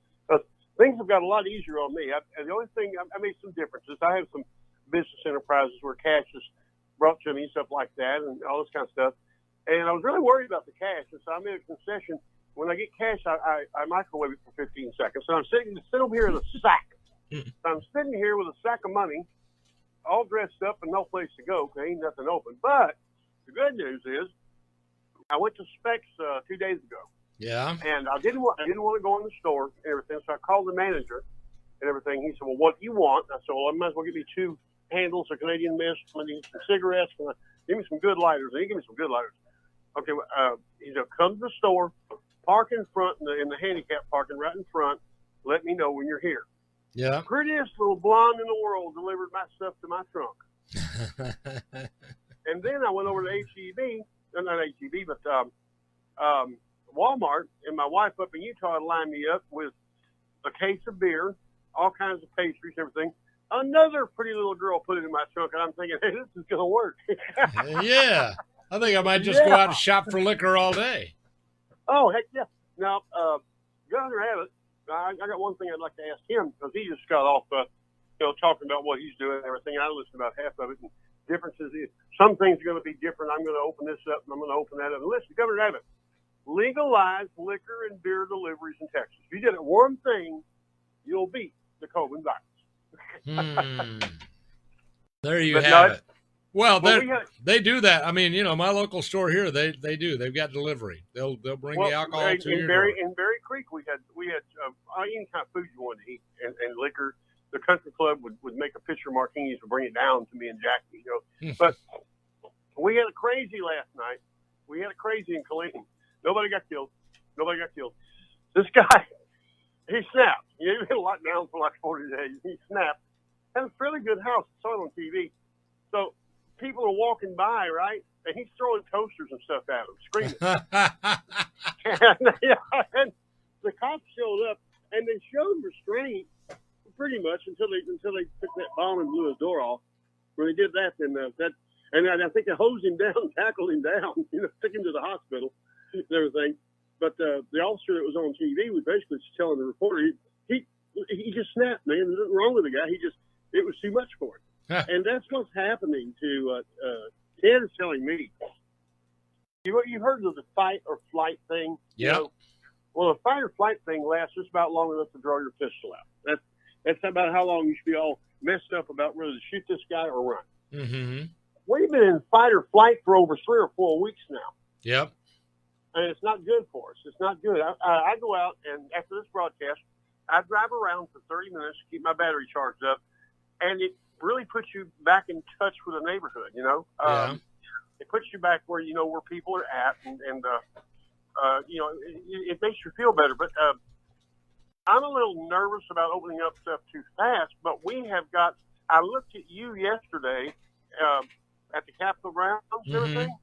Speaker 16: Things have got a lot easier on me. The only thing, I made some differences. I have some business enterprises where cash is brought to me and stuff like that and all this kind of stuff. And I was really worried about the cash. And so I made a concession. When I get cash, I microwave it for 15 seconds. So I'm sitting over here in a sack. I'm sitting here with a sack of money, all dressed up and no place to go because ain't nothing open. But The good news is I went to Specs 2 days ago.
Speaker 4: Yeah.
Speaker 16: And I didn't want to go in the store and everything, so I called the manager and everything. He said, "Well, what do you want?" I said, "Well, I might as well give me 2 handles of Canadian Mist, I need some cigarettes, and give me some good lighters." And he gave me some good lighters. Okay, he said, "Come to the store, park in front in the handicap parking right in front. Let me know when you're here."
Speaker 4: Yeah.
Speaker 16: Prettiest little blonde in the world delivered my stuff to my trunk. And then I went over to HEB, not HEB, but Walmart, and my wife up in Utah lined me up with a case of beer, all kinds of pastries, everything. Another pretty little girl put it in my trunk, and I'm thinking, hey, this is going to work.
Speaker 4: Yeah. I think I might just go out and shop for liquor all day.
Speaker 16: Oh, heck yeah. Now, Governor Abbott, I got one thing I'd like to ask him, because he just got off, talking about what he's doing and everything. I listened about half of it, and differences. Some things are going to be different. I'm going to open this up, and I'm going to open that up. And listen, Governor Abbott, legalize liquor and beer deliveries in Texas. If you did it one thing, you'll beat the COVID virus.
Speaker 4: There you have it. Well, they do that. I mean, my local store here, they do. They've got delivery. They'll bring the alcohol to your door.
Speaker 16: In Berry Creek, we had any kind of food you wanted to eat and liquor. The country club would make a pitcher of martinis and bring it down to me and Jackie. But we had a crazy last night. We had a crazy in Clayton. Nobody got killed. This guy, he snapped. He'd been locked down for like 40 days. He snapped. Had a fairly good house. I saw it on TV. So people are walking by, right? And he's throwing toasters and stuff at them, screaming. And the cops showed up, and they showed restraint pretty much until they took that bomb and blew his door off. When they did that, then and I think they hosed him down, tackled him down, took him to the hospital and everything. But the officer that was on TV was basically just telling the reporter he just snapped, man. There's nothing wrong with the guy. It was too much for him. And that's what's happening to Ted is telling me. You heard of the fight or flight thing?
Speaker 4: Yeah.
Speaker 16: Well, the fight or flight thing lasts just about long enough to draw your pistol out. That's about how long you should be all messed up about whether to shoot this guy or run.
Speaker 4: Mm-hmm.
Speaker 16: We've been in fight or flight for over 3 or 4 weeks now.
Speaker 4: Yep.
Speaker 16: And it's not good for us. It's not good. I go out, and after this broadcast, I drive around for 30 minutes to keep my battery charged up, and it really puts you back in touch with the neighborhood,
Speaker 4: Yeah.
Speaker 16: It puts you back where you know where people are at, and it makes you feel better. But I'm a little nervous about opening up stuff too fast, but I looked at you yesterday at the Capitol grounds and everything,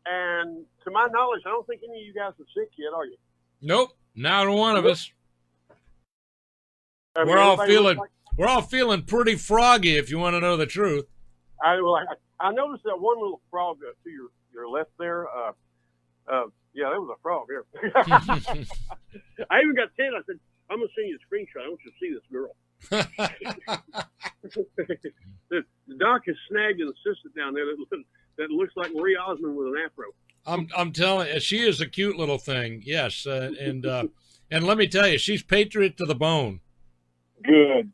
Speaker 16: and to my knowledge, I don't think any of you guys are sick yet, are you?
Speaker 4: Nope, not one of us. We're all feeling pretty froggy, if you want to know the truth.
Speaker 16: I noticed that one little frog to your left there. Yeah, that was a frog here. I even got Ted. I said, I'm going to send you a screenshot. I want you to see this girl. The doc has snagged an assistant down there that looks like Marie Osmond with an afro.
Speaker 4: I'm telling you, she is a cute little thing. Yes, and let me tell you, she's patriot to the bone.
Speaker 16: Good.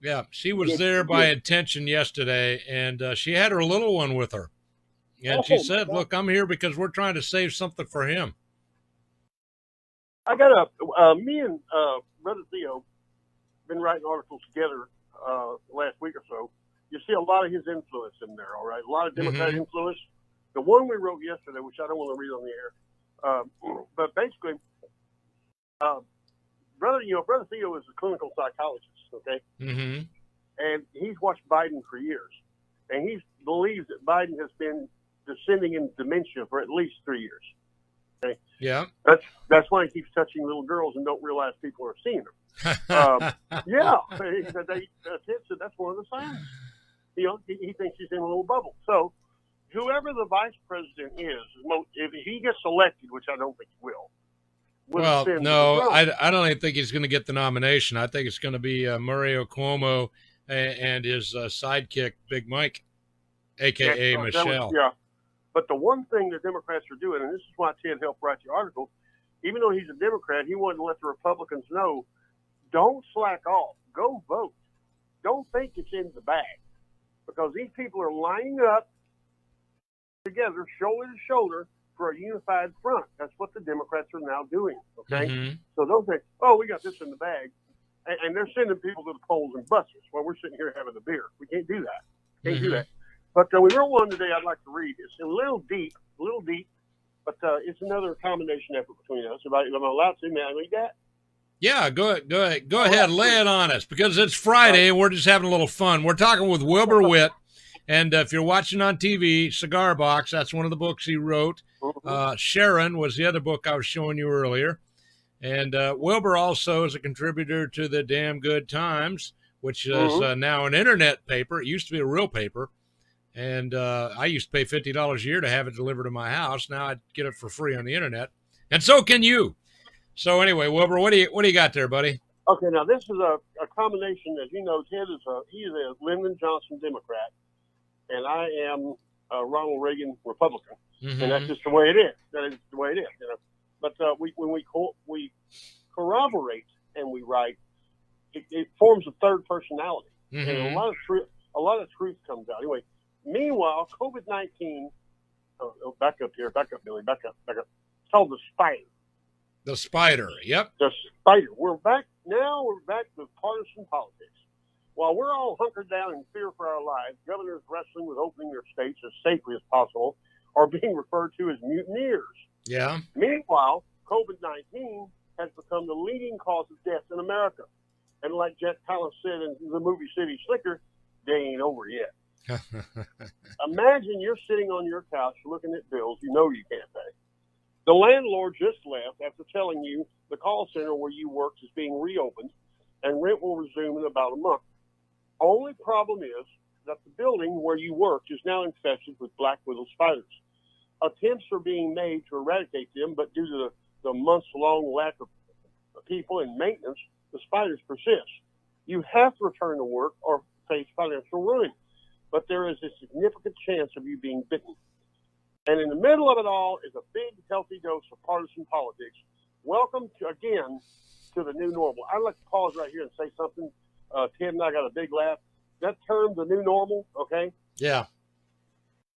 Speaker 4: Yeah, she was there by intention yesterday, and she had her little one with her. And she said, "Look, I'm here because we're trying to save something for him."
Speaker 16: I got me and Brother Theo been writing articles together last week or so. You see a lot of his influence in there, all right? A lot of Democratic influence. The one we wrote yesterday, which I don't want to read on the air, but basically, Brother Theo is a clinical psychologist, okay?
Speaker 4: Mm-hmm.
Speaker 16: And he's watched Biden for years. And he believes that Biden has been descending in dementia for at least 3 years. Okay?
Speaker 4: Yeah.
Speaker 16: That's why he keeps touching little girls and don't realize people are seeing them. Yeah. That's one of the signs. He thinks he's in a little bubble. So whoever the vice president is, if he gets elected, which I don't think he will.
Speaker 4: Well, no, I don't even think he's going to get the nomination. I think it's going to be Mario Cuomo and his sidekick, Big Mike, a.k.a. Michelle.
Speaker 16: Yeah. But the one thing the Democrats are doing, and this is why Ted helped write the article, even though he's a Democrat, he wanted to let the Republicans know, don't slack off. Go vote. Don't think it's in the bag. Because these people are lining up together, shoulder to shoulder, for a unified front. That's what the Democrats are now doing, okay?
Speaker 4: Mhm.
Speaker 16: So they'll say, oh, we got this in the bag, and they're sending people to the polls in buses while we're sitting here having a beer. We can't do that. Can't do that. But we wrote one today I'd like to read. It's a little deep, but it's another combination effort between us. If I'm allowed to, may I read that?
Speaker 4: Yeah, go ahead, lay it on us, because it's Friday and we're just having a little fun. We're talking with Wilbur Witt, and if you're watching on TV, Cigar Box, that's one of the books he wrote. Sharon was the other book I was showing you earlier. And Wilbur also is a contributor to the Damn Good Times, which is now an internet paper. It used to be a real paper. And I used to pay $50 a year to have it delivered to my house. Now I get it for free on the internet. And so can you. So anyway, Wilbur, what do you got there, buddy?
Speaker 16: Okay, now this is a combination. As you know, Ted is he's a Lyndon Johnson Democrat, and I am a Ronald Reagan Republican, and that's just the way it is. That is the way it is, you know. But when we corroborate and we write, it forms a third personality, and a lot of truth comes out. Anyway, meanwhile, COVID-19. Oh, back up here, back up, Billy, back up. It's called the spider.
Speaker 4: The spider, yep.
Speaker 16: The spider. We're back with partisan politics. While we're all hunkered down in fear for our lives, governors wrestling with opening their states as safely as possible are being referred to as mutineers.
Speaker 4: Yeah.
Speaker 16: Meanwhile, COVID-19 has become the leading cause of death in America. And like Jet Palance said in the movie City Slicker, they ain't over yet. Imagine you're sitting on your couch looking at bills you know you can't pay. The landlord just left after telling you the call center where you worked is being reopened and rent will resume in about a month. Only problem is that the building where you worked is now infested with black widow spiders. Attempts are being made to eradicate them, but due to the months-long lack of people and maintenance, the spiders persist. You have to return to work or face financial ruin, but there is a significant chance of you being bitten. And in the middle of it all is a big, healthy dose of partisan politics. Welcome again to the new normal. I'd like to pause right here and say something. Ted and I got a big laugh. That term, the new normal, okay?
Speaker 4: Yeah.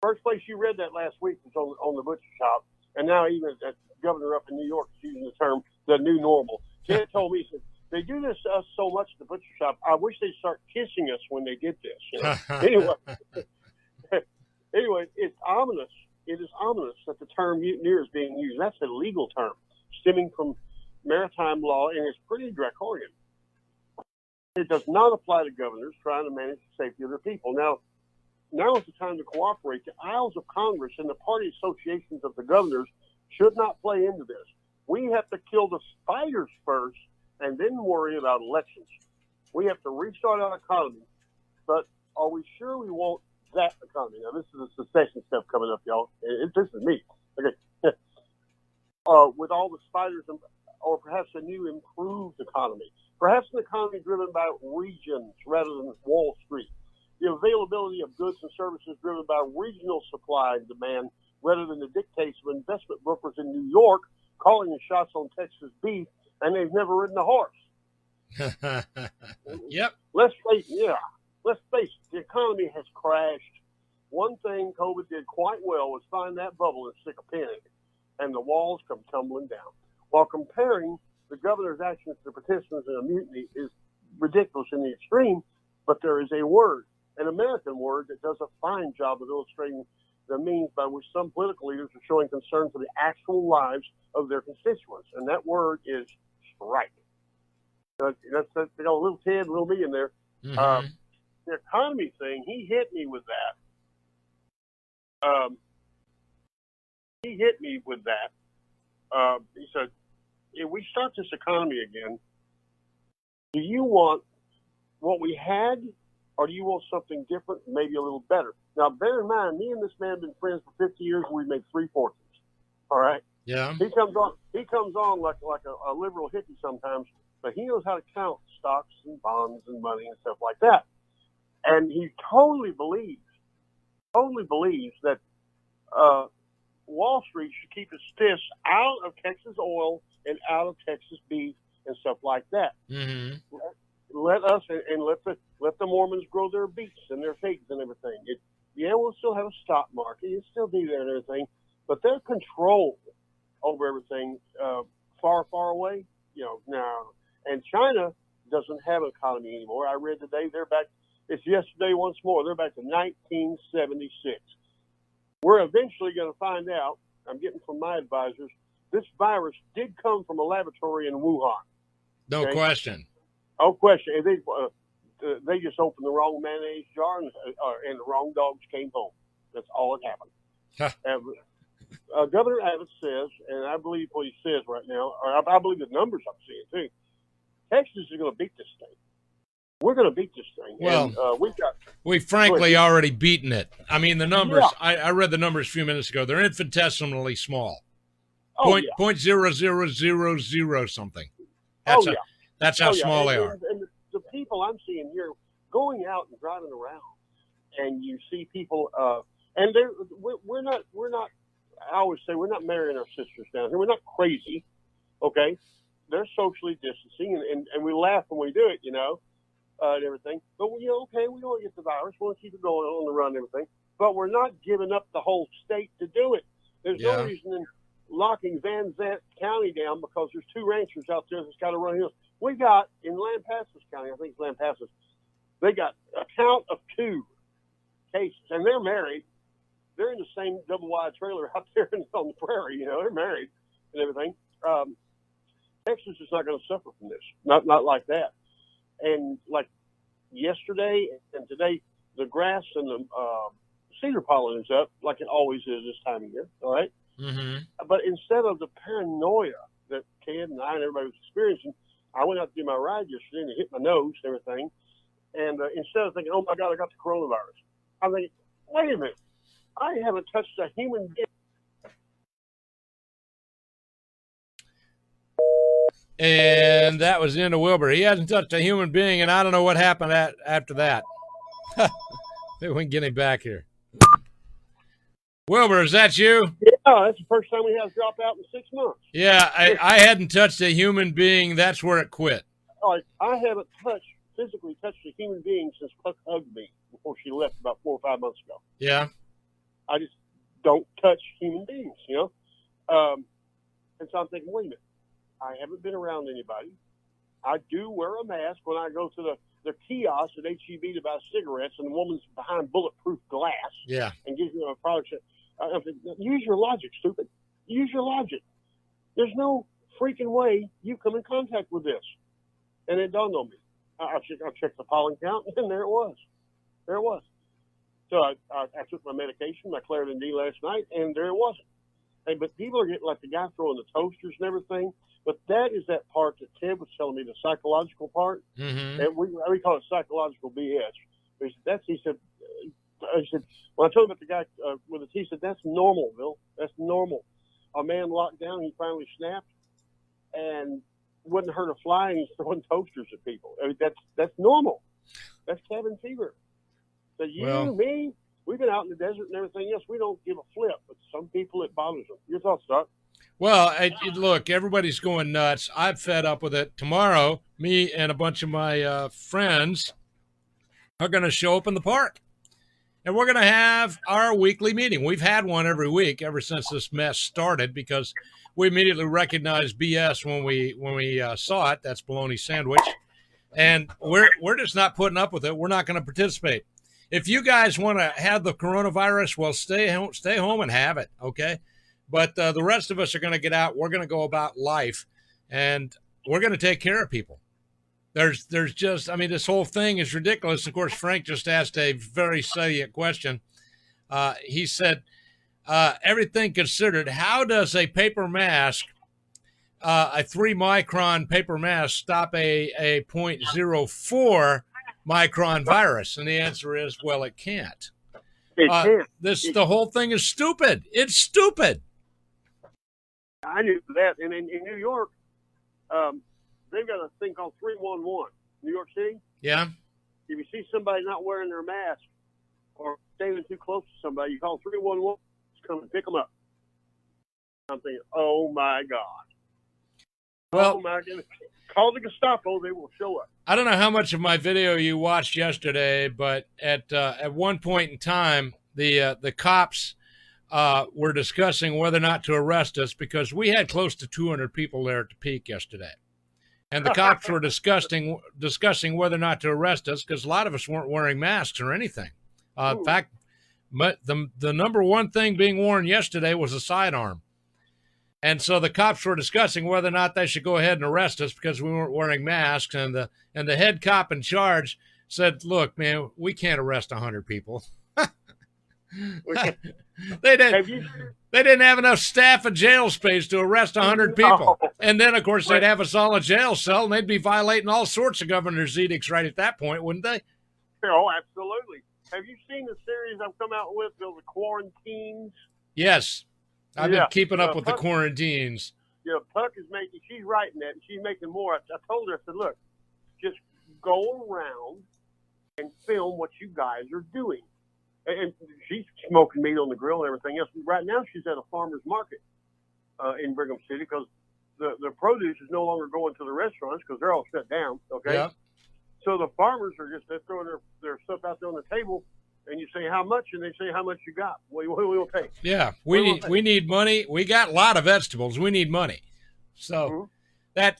Speaker 16: First place you read that last week was on the butcher shop, and now even that governor up in New York is using the term the new normal. Ted told me, he said, they do this to us so much at the butcher shop, I wish they'd start kissing us when they did this. You know? Anyway, it's ominous. It is ominous that the term mutineer is being used. That's a legal term stemming from maritime law, and it's pretty draconian. It does not apply to governors trying to manage the safety of their people. Now is the time to cooperate. The aisles of Congress and the party associations of the governors should not play into this. We have to kill the spiders first and then worry about elections. We have to restart our economy, but are we sure we want that economy? Now, this is a secession stuff coming up, y'all. This is me. Okay. With all the spiders, or perhaps a new improved economy. Perhaps an economy driven by regions rather than Wall Street. The availability of goods and services driven by regional supply and demand rather than the dictates of investment brokers in New York calling the shots on Texas beef, and they've never ridden a horse.
Speaker 4: Yep.
Speaker 16: Let's face it, the economy has crashed. One thing COVID did quite well was find that bubble and stick a pin in it, and the walls come tumbling down. While comparing the governor's actions to participants in a mutiny is ridiculous in the extreme, but there is a word, an American word, that does a fine job of illustrating the means by which some political leaders are showing concern for the actual lives of their constituents, and that word is strike. That's little Ted, little me in there. The economy thing, he hit me with that. He said, if we start this economy again, do you want what we had, or do you want something different, maybe a little better? Now, bear in mind, me and this man have been friends for 50 years, and we've made 3 fortunes. All right?
Speaker 4: Yeah.
Speaker 16: He comes on like a liberal hippie sometimes, but he knows how to count stocks and bonds and money and stuff like that. And he totally believes that Wall Street should keep its fists out of Texas oil and out of Texas beef and stuff like that. Let us and let the Mormons grow their beets and their figs and everything. Yeah, we'll still have a stock market. You still do that and everything, but their control over everything far, far away. Now, and China doesn't have an economy anymore. I read today they're back. It's yesterday once more. They're back to 1976. We're eventually going to find out. I'm getting from my advisors. This virus did come from a laboratory in Wuhan.
Speaker 4: No question.
Speaker 16: No question. And they just opened the wrong mayonnaise jar and the wrong dogs came home. That's all that happened. Governor Abbott says, and I believe what he says right now, or I believe the numbers I'm seeing too, Texas is going to beat this thing. We're going to beat this thing.
Speaker 4: Well,
Speaker 16: and,
Speaker 4: we've frankly already beaten it. I mean, the numbers, I read the numbers a few minutes ago. They're infinitesimally small. Point 0.0000 something. That's how small they are.
Speaker 16: And the people I'm seeing here going out and driving around, and you see people, and we're not. I always say we're not marrying our sisters down here. We're not crazy, okay? They're socially distancing, and we laugh when we do it, and everything. But okay, we don't get the virus. We want to keep it going on the run and everything. But we're not giving up the whole state to do it. There's no reason in locking Van Zant County down because there's 2 ranchers out there that's got to run hills. We got in Lampasas County, I think it's Lampasas, they got a count of 2 cases, and they're married. They're in the same double-wide trailer out there on the prairie. They're married and everything. Texas is not going to suffer from this. Not like that. And like yesterday and today, the grass and the cedar pollen is up like it always is this time of year. All right.
Speaker 4: Mm-hmm.
Speaker 16: But instead of the paranoia that Ted and I and everybody was experiencing, I went out to do my ride yesterday and it hit my nose and everything. And instead of thinking, oh my God, I got the coronavirus, I'm thinking, wait a minute. I haven't touched a human being.
Speaker 4: And that was the end of Wilbur. He hasn't touched a human being, and I don't know what happened after that. Maybe we can get him back here. Wilbur, is that you?
Speaker 16: Yeah, that's the first time we have a dropout in 6 months.
Speaker 4: Yeah, I hadn't touched a human being. That's where it quit.
Speaker 16: I haven't physically touched a human being since Puck hugged me before she left about 4 or 5 months ago.
Speaker 4: Yeah.
Speaker 16: I just don't touch human beings, And so I'm thinking, wait a minute. I haven't been around anybody. I do wear a mask when I go to the kiosk at HEB to buy cigarettes, and the woman's behind bulletproof glass.
Speaker 4: Yeah. And
Speaker 16: gives you a product. Use your logic, stupid. Use your logic. There's no freaking way you come in contact with this. And it dawned on me. I checked the pollen count, and there it was. So I took my medication, my Claritin D last night, and there it wasn't. But people are getting like the guy throwing the toasters and everything. But that is that part that Ted was telling me, the psychological part.
Speaker 4: Mm-hmm.
Speaker 16: And we call it psychological BS. He said, when I told him about the guy with the he said, that's normal, Bill. That's normal. A man locked down, he finally snapped, and wouldn't hurt a fly, and he's throwing toasters at people. I mean, that's normal. That's cabin fever. So me, we've been out in the desert and everything else. We don't give a flip, but some people it bothers them. Your thoughts, Doc?
Speaker 4: Well, look, everybody's going nuts. I'm fed up with it. Tomorrow, me and a bunch of my friends are going to show up in the park. And we're going to have our weekly meeting. We've had one every week ever since this mess started because we immediately recognized BS when we saw it. That's bologna sandwich. And we're just not putting up with it. We're not going to participate. If you guys want to have the coronavirus, well, stay home and have it, okay? But the rest of us are going to get out. We're going to go about life, and we're going to take care of people. There's just, I mean, this whole thing is ridiculous. Of course, Frank just asked a very salient question. He said, everything considered, how does a paper mask, a 3-micron paper mask, stop a 0.04 micron virus? And the answer is, well, it can't.
Speaker 16: It can't.
Speaker 4: The whole thing is stupid. It's stupid.
Speaker 16: I knew that. And in New York, they've got a thing called 311. New York City?
Speaker 4: Yeah.
Speaker 16: If you see somebody not wearing their mask or standing too close to somebody, you call 311, just come and pick them up. I'm thinking, oh, my God.
Speaker 4: Well,
Speaker 16: oh, my goodness. Call the Gestapo, they will show up.
Speaker 4: I don't know how much of my video you watched yesterday, but at one point in time, the cops were discussing whether or not to arrest us because we had close to 200 people there at the peak yesterday. And the cops were discussing whether or not to arrest us because a lot of us weren't wearing masks or anything. In fact, the number one thing being worn yesterday was a sidearm. And so the cops were discussing whether or not they should go ahead and arrest us because we weren't wearing masks. And the head cop in charge said, "Look, man, we can't arrest 100 people." They didn't have enough staff and jail space to arrest 100 people. And then, of course, they'd have us all in a jail cell, and they'd be violating all sorts of governor's edicts right at that point, wouldn't they?
Speaker 16: Oh, absolutely. Have you seen the series I've come out with, the Quarantines?
Speaker 4: Yes. I've been keeping up with the quarantines.
Speaker 16: Yeah, Puck is she's writing that, and she's making more. I told her, I said, look, just go around and film what you guys are doing. And she's smoking meat on the grill and everything else. Right now, she's at a farmer's market in Brigham City because the produce is no longer going to the restaurants because they're all shut down. Okay,
Speaker 4: yeah.
Speaker 16: So the farmers are they're throwing their stuff out there on the table, and you say how much, and they say how much you got. We'll pay.
Speaker 4: Yeah, we need money. We got a lot of vegetables. We need money. So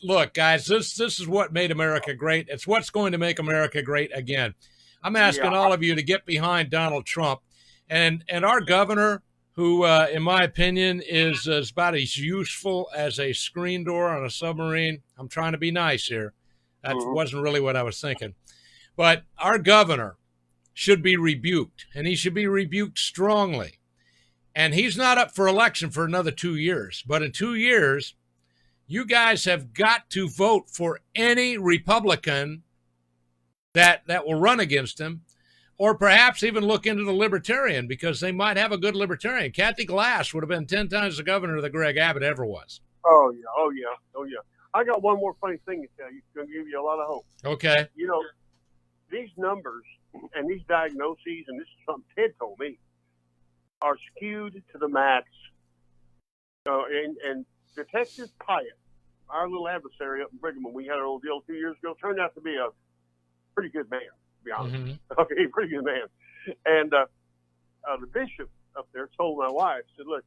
Speaker 4: look, guys, this is what made America great. It's what's going to make America great again. I'm asking all of you to get behind Donald Trump and our governor, who, in my opinion, is about as useful as a screen door on a submarine. I'm trying to be nice here. That wasn't really what I was thinking. But our governor should be rebuked, and he should be rebuked strongly. And he's not up for election for another 2 years. But in 2 years, you guys have got to vote for any Republican that will run against him, or perhaps even look into the Libertarian because they might have a good Libertarian. Kathy Glass would have been 10 times the governor that Greg Abbott ever was.
Speaker 16: Oh, yeah. I got one more funny thing to tell you. It's going to give you a lot of hope.
Speaker 4: Okay.
Speaker 16: You know, these numbers and these diagnoses, and this is something Ted told me, are skewed to the max. And Detective Pyatt, our little adversary up in Brigham, when we had our old deal 2 years ago, turned out to be a pretty good man, to be honest. Okay, pretty good man. And the bishop up there told my wife, said, look,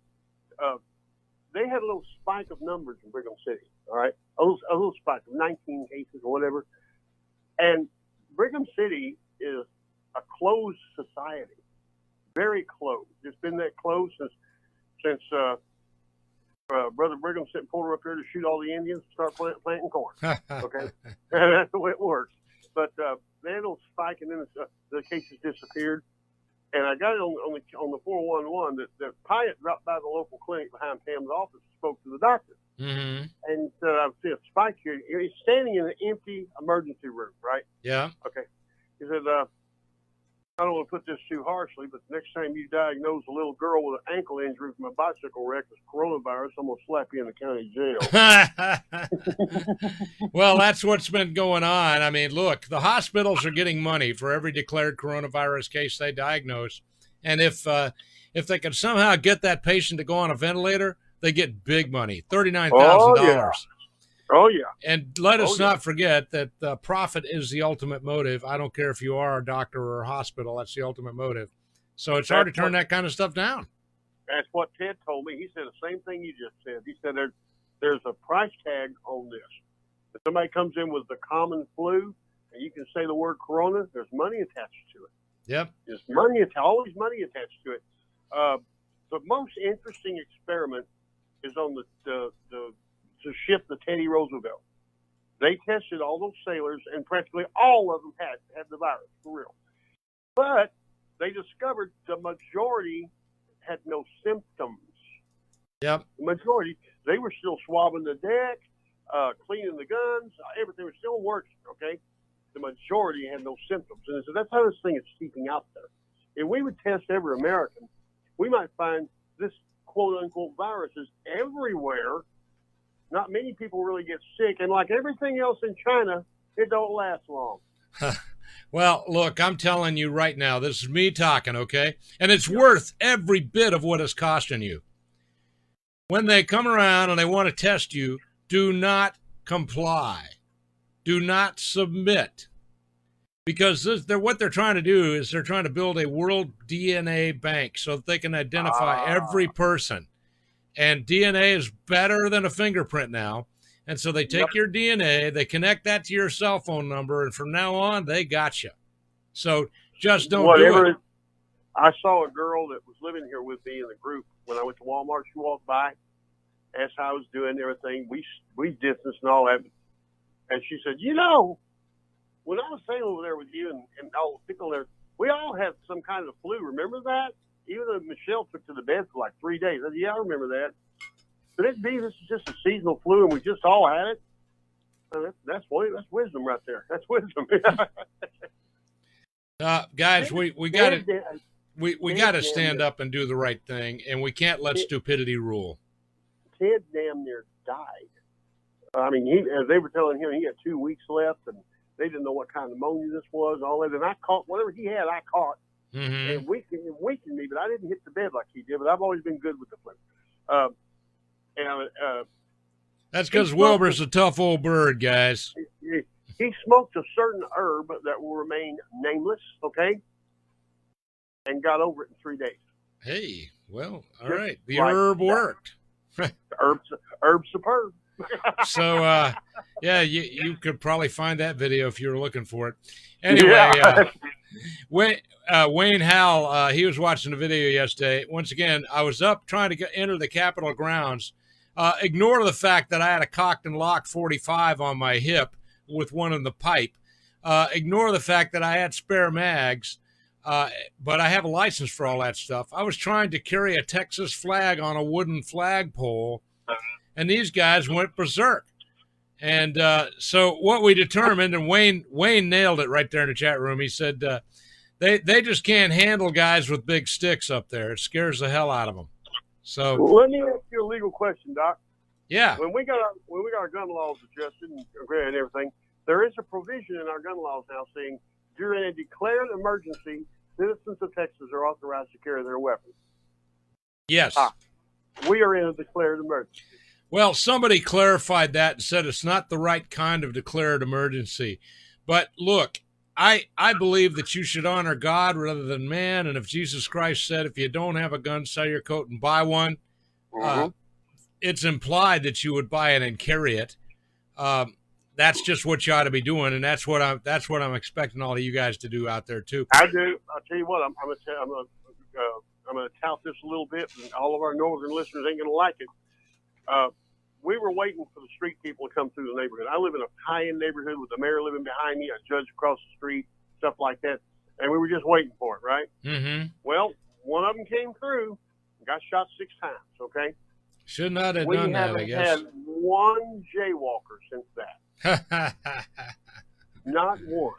Speaker 16: they had a little spike of numbers in Brigham City, all right? A little spike of 19 cases or whatever. And Brigham City is a closed society, very closed. It's been that close since Brother Brigham sent Porter up there to shoot all the Indians and start planting corn. Okay? And that's the way it works. But they had a little spike, and then the cases disappeared. And I got it on the 411 that Pyatt dropped by the local clinic behind Pam's office and spoke to the doctor. And said, I see a spike here. He's standing in an empty emergency room, right?
Speaker 4: Yeah.
Speaker 16: Okay. He said, I don't want to put this too harshly, but the next time you diagnose a little girl with an ankle injury from a bicycle wreck with coronavirus, I'm going to slap you in the county jail.
Speaker 4: Well, that's what's been going on. I mean, look, the hospitals are getting money for every declared coronavirus case they diagnose. And if they can somehow get that patient to go on a ventilator, they get big money, $39,000.
Speaker 16: Oh, yeah.
Speaker 4: And let us not forget that profit is the ultimate motive. I don't care if you are a doctor or a hospital. That's the ultimate motive. So it's hard to turn that kind of stuff down.
Speaker 16: That's what Ted told me. He said the same thing you just said. He said there's a price tag on this. If somebody comes in with the common flu and you can say the word corona, there's money attached to it.
Speaker 4: Yep.
Speaker 16: There's always money attached to it. The most interesting experiment is on the ship, the Teddy Roosevelt. They tested all those sailors, and practically all of them had the virus, for real. But they discovered the majority had no symptoms.
Speaker 4: Yep.
Speaker 16: The majority, they were still swabbing the deck, cleaning the guns, everything was still working, okay? The majority had no symptoms. And so that's how this thing is seeping out there. If we would test every American, we might find this quote-unquote virus is everywhere. Not many people really get sick, and like everything else in China, it don't last long.
Speaker 4: Well, look, I'm telling you right now, this is me talking, okay? And it's worth every bit of what it's costing you. When they come around and they want to test you, do not comply. Do not submit. because what they're trying to do is they're trying to build a world DNA bank so that they can identify every person. And DNA is better than a fingerprint now. And so they take your DNA, they connect that to your cell phone number, and from now on, they got you. So just don't do it.
Speaker 16: I saw a girl that was living here with me in the group when I went to Walmart. She walked by, asked how I was doing and everything. We distanced and all that. And she said, you know, when I was staying over there with you and all the people there, we all had some kind of flu. Remember that? Even though Michelle took to the bed for like 3 days. I said, yeah, I remember that. Could it be this is just a seasonal flu and we just all had it? That's wisdom right there. That's wisdom.
Speaker 4: Guys, we got to we got to stand up and do the right thing, and we can't let stupidity rule.
Speaker 16: Ted damn near died. I mean, as they were telling him, he had 2 weeks left, and they didn't know what kind of pneumonia this was and all that. And I caught whatever he had. I caught.
Speaker 4: Mm-hmm.
Speaker 16: And it weakened me, but I didn't hit the bed like he did. But I've always been good with the flu.
Speaker 4: That's because Wilbur's a tough old bird, guys.
Speaker 16: He smoked a certain herb that will remain nameless, okay, and got over it in 3 days.
Speaker 4: Hey, well, all right. The herb worked.
Speaker 16: Herb superb.
Speaker 4: So, yeah, you could probably find that video if you were looking for it. Anyway, Wayne Howell, he was watching the video yesterday. Once again, I was up trying to enter the Capitol grounds. Ignore the fact that I had a cocked and locked 45 on my hip with one in the pipe. Ignore the fact that I had spare mags, but I have a license for all that stuff. I was trying to carry a Texas flag on a wooden flagpole, and these guys went berserk. And so what we determined, and Wayne nailed it right there in the chat room. He said they just can't handle guys with big sticks up there. It scares the hell out of them. So
Speaker 16: let me ask you a legal question, Doc.
Speaker 4: Yeah.
Speaker 16: When we got our gun laws adjusted and everything, there is a provision in our gun laws now saying during a declared emergency, citizens of Texas are authorized to carry their weapons.
Speaker 4: Yes.
Speaker 16: We are in a declared emergency.
Speaker 4: Well, somebody clarified that and said it's not the right kind of declared emergency. But look, I believe that you should honor God rather than man. And if Jesus Christ said, if you don't have a gun, sell your coat and buy one, it's implied that you would buy it and carry it. That's just what you ought to be doing, and that's what I'm expecting all of you guys to do out there too.
Speaker 16: I do. I'll tell you what. I'm gonna tout this a little bit, and all of our northern listeners ain't gonna like it. We were waiting for the street people to come through the neighborhood. I live in a high-end neighborhood with the mayor living behind me, a judge across the street, stuff like that, and we were just waiting for it, right?
Speaker 4: Mm-hmm.
Speaker 16: Well, one of them came through, and got shot 6 times. Okay.
Speaker 4: Should not have done that, I guess.
Speaker 16: We haven't had one jaywalker since that. Not one.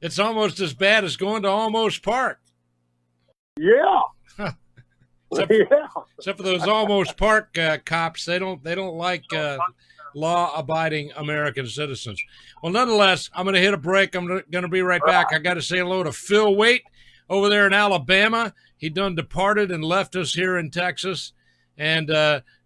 Speaker 4: It's almost as bad as going to Almost Park.
Speaker 16: Yeah.
Speaker 4: Except for those Almost Park cops, they don't like law-abiding American citizens. Well, nonetheless, I'm going to hit a break. I'm going to be right back. I got to say hello to Phil Waite over there in Alabama. He done departed and left us here in Texas. And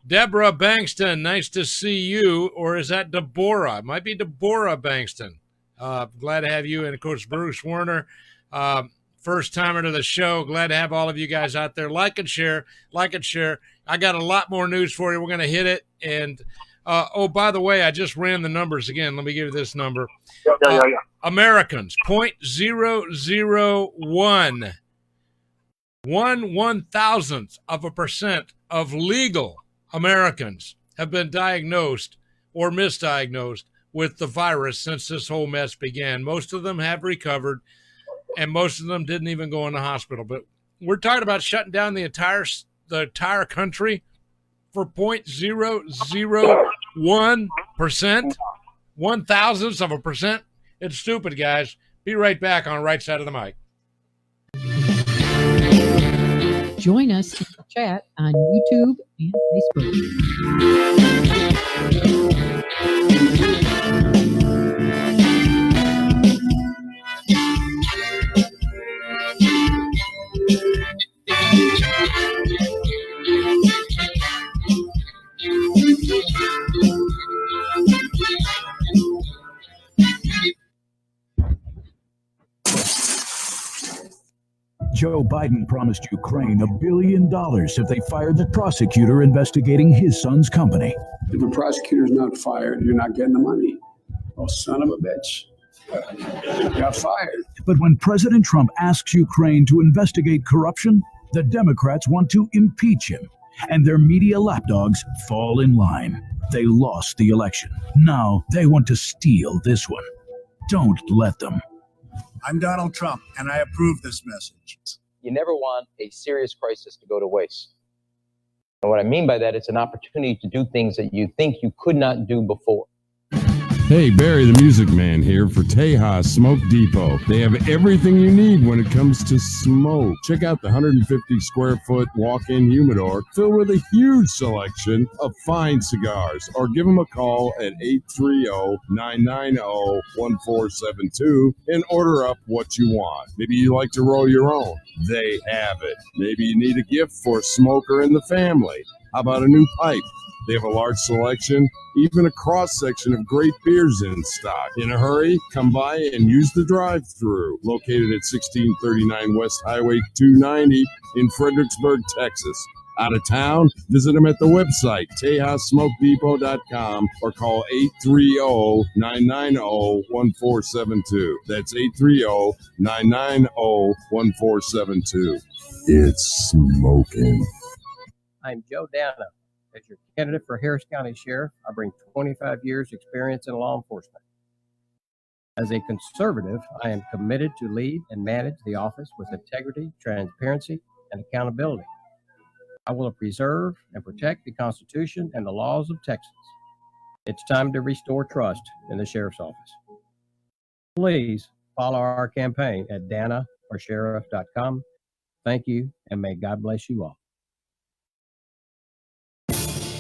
Speaker 4: Deborah Bankston, nice to see you. Or is that Deborah? It might be Deborah Bankston. Glad to have you. And, of course, Bruce Werner, first timer to the show. Glad to have all of you guys out there. Like and share. I got a lot more news for you. We're going to hit it. And, by the way, I just ran the numbers again. Let me give you this number. Americans, 0.001. 1/1000% of legal Americans have been diagnosed or misdiagnosed with the virus since this whole mess began. Most of them have recovered, and most of them didn't even go in the hospital. But we're talking about shutting down the entire country for 0.001%, 1/1000%. It's stupid, guys. Be right back on Right Side of the Mic.
Speaker 1: Join us in the chat on YouTube and Facebook.
Speaker 8: Joe Biden promised Ukraine $1 billion if they fired the prosecutor investigating his son's company.
Speaker 9: If a prosecutor's not fired, you're not getting the money. Oh, son of a bitch. Got fired.
Speaker 8: But when President Trump asks Ukraine to investigate corruption, the Democrats want to impeach him, and their media lapdogs fall in line. They lost the election. Now they want to steal this one. Don't let them.
Speaker 10: I'm Donald Trump, and I approve this message.
Speaker 17: You never want a serious crisis to go to waste. And what I mean by that, it's an opportunity to do things that you think you could not do before.
Speaker 7: Hey, Barry the Music Man here for Tejas Smoke Depot. They have everything you need when it comes to smoke. Check out the 150 square foot walk-in humidor filled with a huge selection of fine cigars. Or give them a call at 830-990-1472 and order up what you want. Maybe you like to roll your own. They have it. Maybe you need a gift for a smoker in the family. How about a new pipe? They have a large selection, even a cross-section of great beers in stock. In a hurry, come by and use the drive-thru, located at 1639 West Highway 290 in Fredericksburg, Texas. Out of town, visit them at the website, TejasSmokeDepot.com, or call 830-990-1472. That's 830-990-1472. It's smoking.
Speaker 11: I'm Joe Dana. As your candidate for Harris County Sheriff, I bring 25 years experience in law enforcement. As a conservative, I am committed to lead and manage the office with integrity, transparency, and accountability. I will preserve and protect the Constitution and the laws of Texas. It's time to restore trust in the Sheriff's Office. Please follow our campaign at danaforsheriff.com. Thank you, and may God bless you all.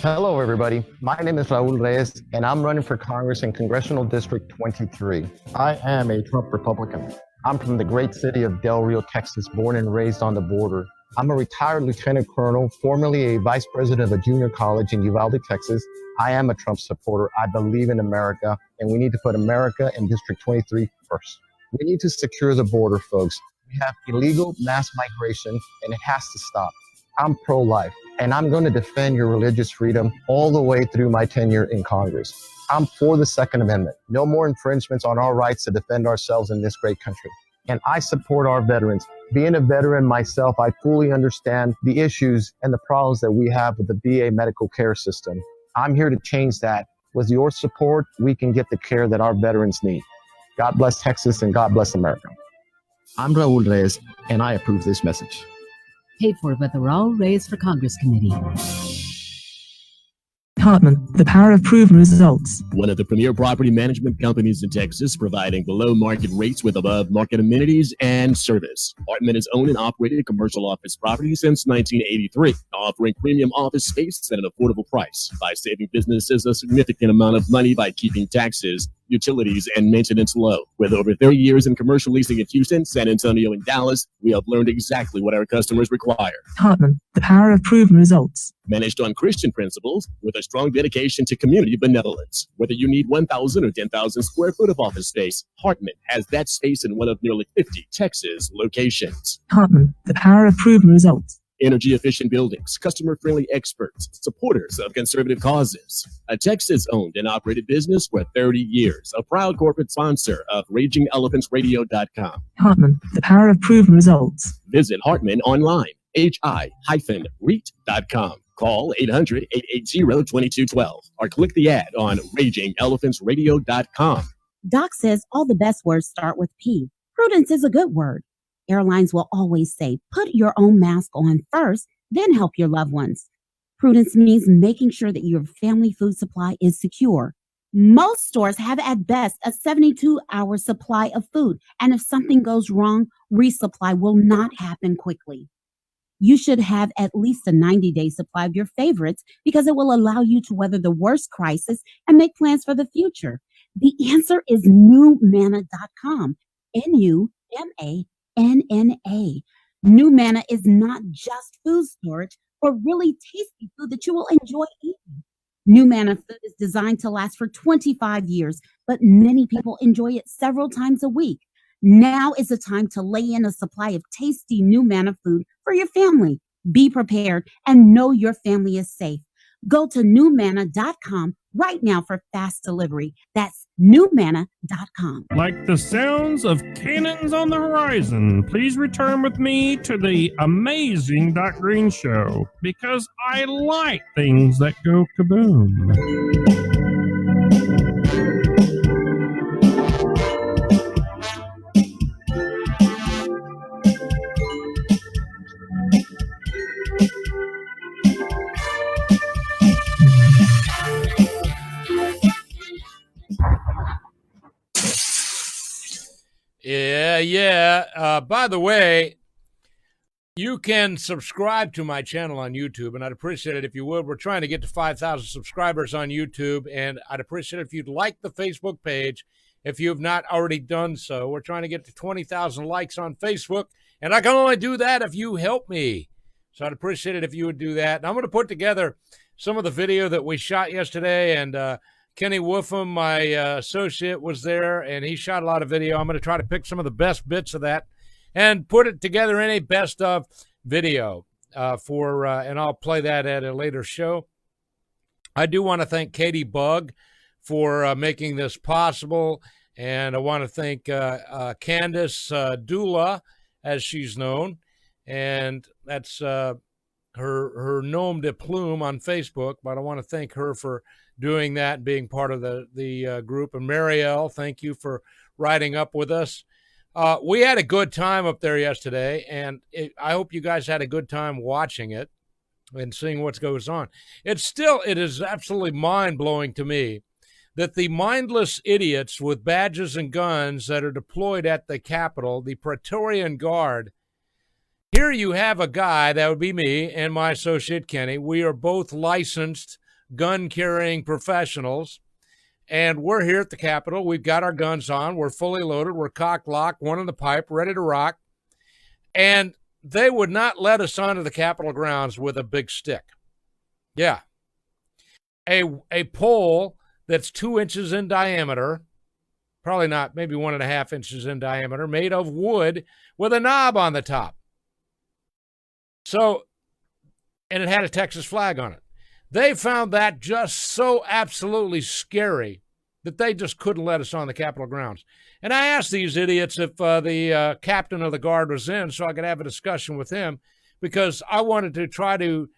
Speaker 6: Hello, everybody. My name is Raul Reyes, and I'm running for Congress in Congressional District 23. I am a Trump Republican. I'm from the great city of Del Rio, Texas, born and raised on the border. I'm a retired lieutenant colonel, formerly a vice president of a junior college in Uvalde, Texas. I am a Trump supporter. I believe in America, and we need to put America in District 23 first. We need to secure the border, folks. We have illegal mass migration, and it has to stop. I'm pro-life, and I'm going to defend your religious freedom all the way through my tenure in Congress. I'm for the Second Amendment. No more infringements on our rights to defend ourselves in this great country. And I support our veterans. Being a veteran myself, I fully understand the issues and the problems that we have with the VA medical care system. I'm here to change that. With your support, we can get the care that our veterans need. God bless Texas and God bless America. I'm Raul Reyes, and I approve this message.
Speaker 1: Paid for by the Raul Reyes for Congress Committee.
Speaker 13: Hartman, the power of proven results.
Speaker 12: One of the premier property management companies in Texas, providing below market rates with above market amenities and service. Hartman has owned and operated commercial office properties since 1983, offering premium office space at an affordable price by saving businesses a significant amount of money by keeping taxes, utilities, and maintenance low. With over 30 years in commercial leasing in Houston, San Antonio, and Dallas, we have learned exactly what our customers require.
Speaker 13: Hartman, the power of proven results.
Speaker 12: Managed on Christian principles with a strong dedication to community benevolence. Whether you need 1,000 or 10,000 square foot of office space, Hartman has that space in one of nearly 50 Texas locations.
Speaker 13: Hartman, the power of proven results.
Speaker 12: Energy efficient buildings, customer friendly experts, supporters of conservative causes. A Texas owned and operated business for 30 years. A proud corporate sponsor of RagingElephantRadio.com.
Speaker 13: Hartman, the power of proven results.
Speaker 12: Visit Hartman online, hi-REIT.com. Call 800-880-2212 or click the ad on RagingElephantRadio.com.
Speaker 14: Doc says all the best words start with P. Prudence is a good word. Airlines will always say, put your own mask on first, then help your loved ones. Prudence means making sure that your family food supply is secure. Most stores have at best a 72-hour supply of food, and if something goes wrong, resupply will not happen quickly. You should have at least a 90-day supply of your favorites because it will allow you to weather the worst crisis and make plans for the future. The answer is newmanna.com. NUMANNA. New Manna is not just food storage, but really tasty food that you will enjoy eating. New Manna food is designed to last for 25 years, but many people enjoy it several times a week. Now is the time to lay in a supply of tasty new manna food for your family. Be prepared and know your family is safe. Go to newmanna.com right now for fast delivery. That's newmanna.com.
Speaker 15: Like the sounds of cannons on the horizon, please return with me to the Amazing Green Show, because I like things that go kaboom.
Speaker 4: Yeah. By the way, you can subscribe to my channel on YouTube, and I'd appreciate it if you would. We're trying to get to 5,000 subscribers on YouTube, and I'd appreciate it if you'd like the Facebook page if you have not already done so. We're trying to get to 20,000 likes on Facebook, and I can only do that if you help me. So I'd appreciate it if you would do that. And I'm going to put together some of the video that we shot yesterday, and Kenny Woofham, my associate, was there, and he shot a lot of video. I'm going to try to pick some of the best bits of that and put it together in a best of video and I'll play that at a later show. I do want to thank Katie Bug for making this possible, and I want to thank Candace Dula, as she's known, and that's her nom de plume on Facebook, but I want to thank her for doing that and being part of the group. And Marielle, thank you for riding up with us. We had a good time up there yesterday, and I hope you guys had a good time watching it and seeing what goes on. It is absolutely mind-blowing to me that the mindless idiots with badges and guns that are deployed at the Capitol, the Praetorian Guard, here you have a guy, that would be me and my associate Kenny. We are both licensed gun-carrying professionals, and we're here at the Capitol. We've got our guns on. We're fully loaded. We're cock-locked, one in the pipe, ready to rock. And they would not let us onto the Capitol grounds with a big stick. Yeah. A pole that's 2 inches in diameter, probably not, maybe 1.5 inches in diameter, made of wood with a knob on the top. So, and it had a Texas flag on it. They found that just so absolutely scary that they just couldn't let us on the Capitol grounds. And I asked these idiots if the captain of the guard was in so I could have a discussion with him, because I wanted to try to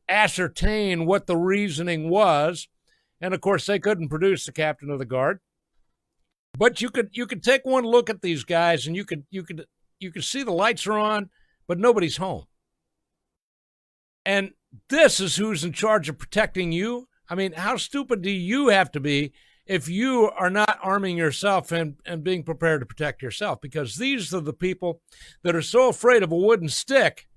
Speaker 4: ascertain what the reasoning was. And, of course, they couldn't produce the captain of the guard. But you could take one look at these guys, and you could see the lights are on, but nobody's home. And this is who's in charge of protecting you. I mean, how stupid do you have to be if you are not arming yourself and being prepared to protect yourself? Because these are the people that are so afraid of a wooden stick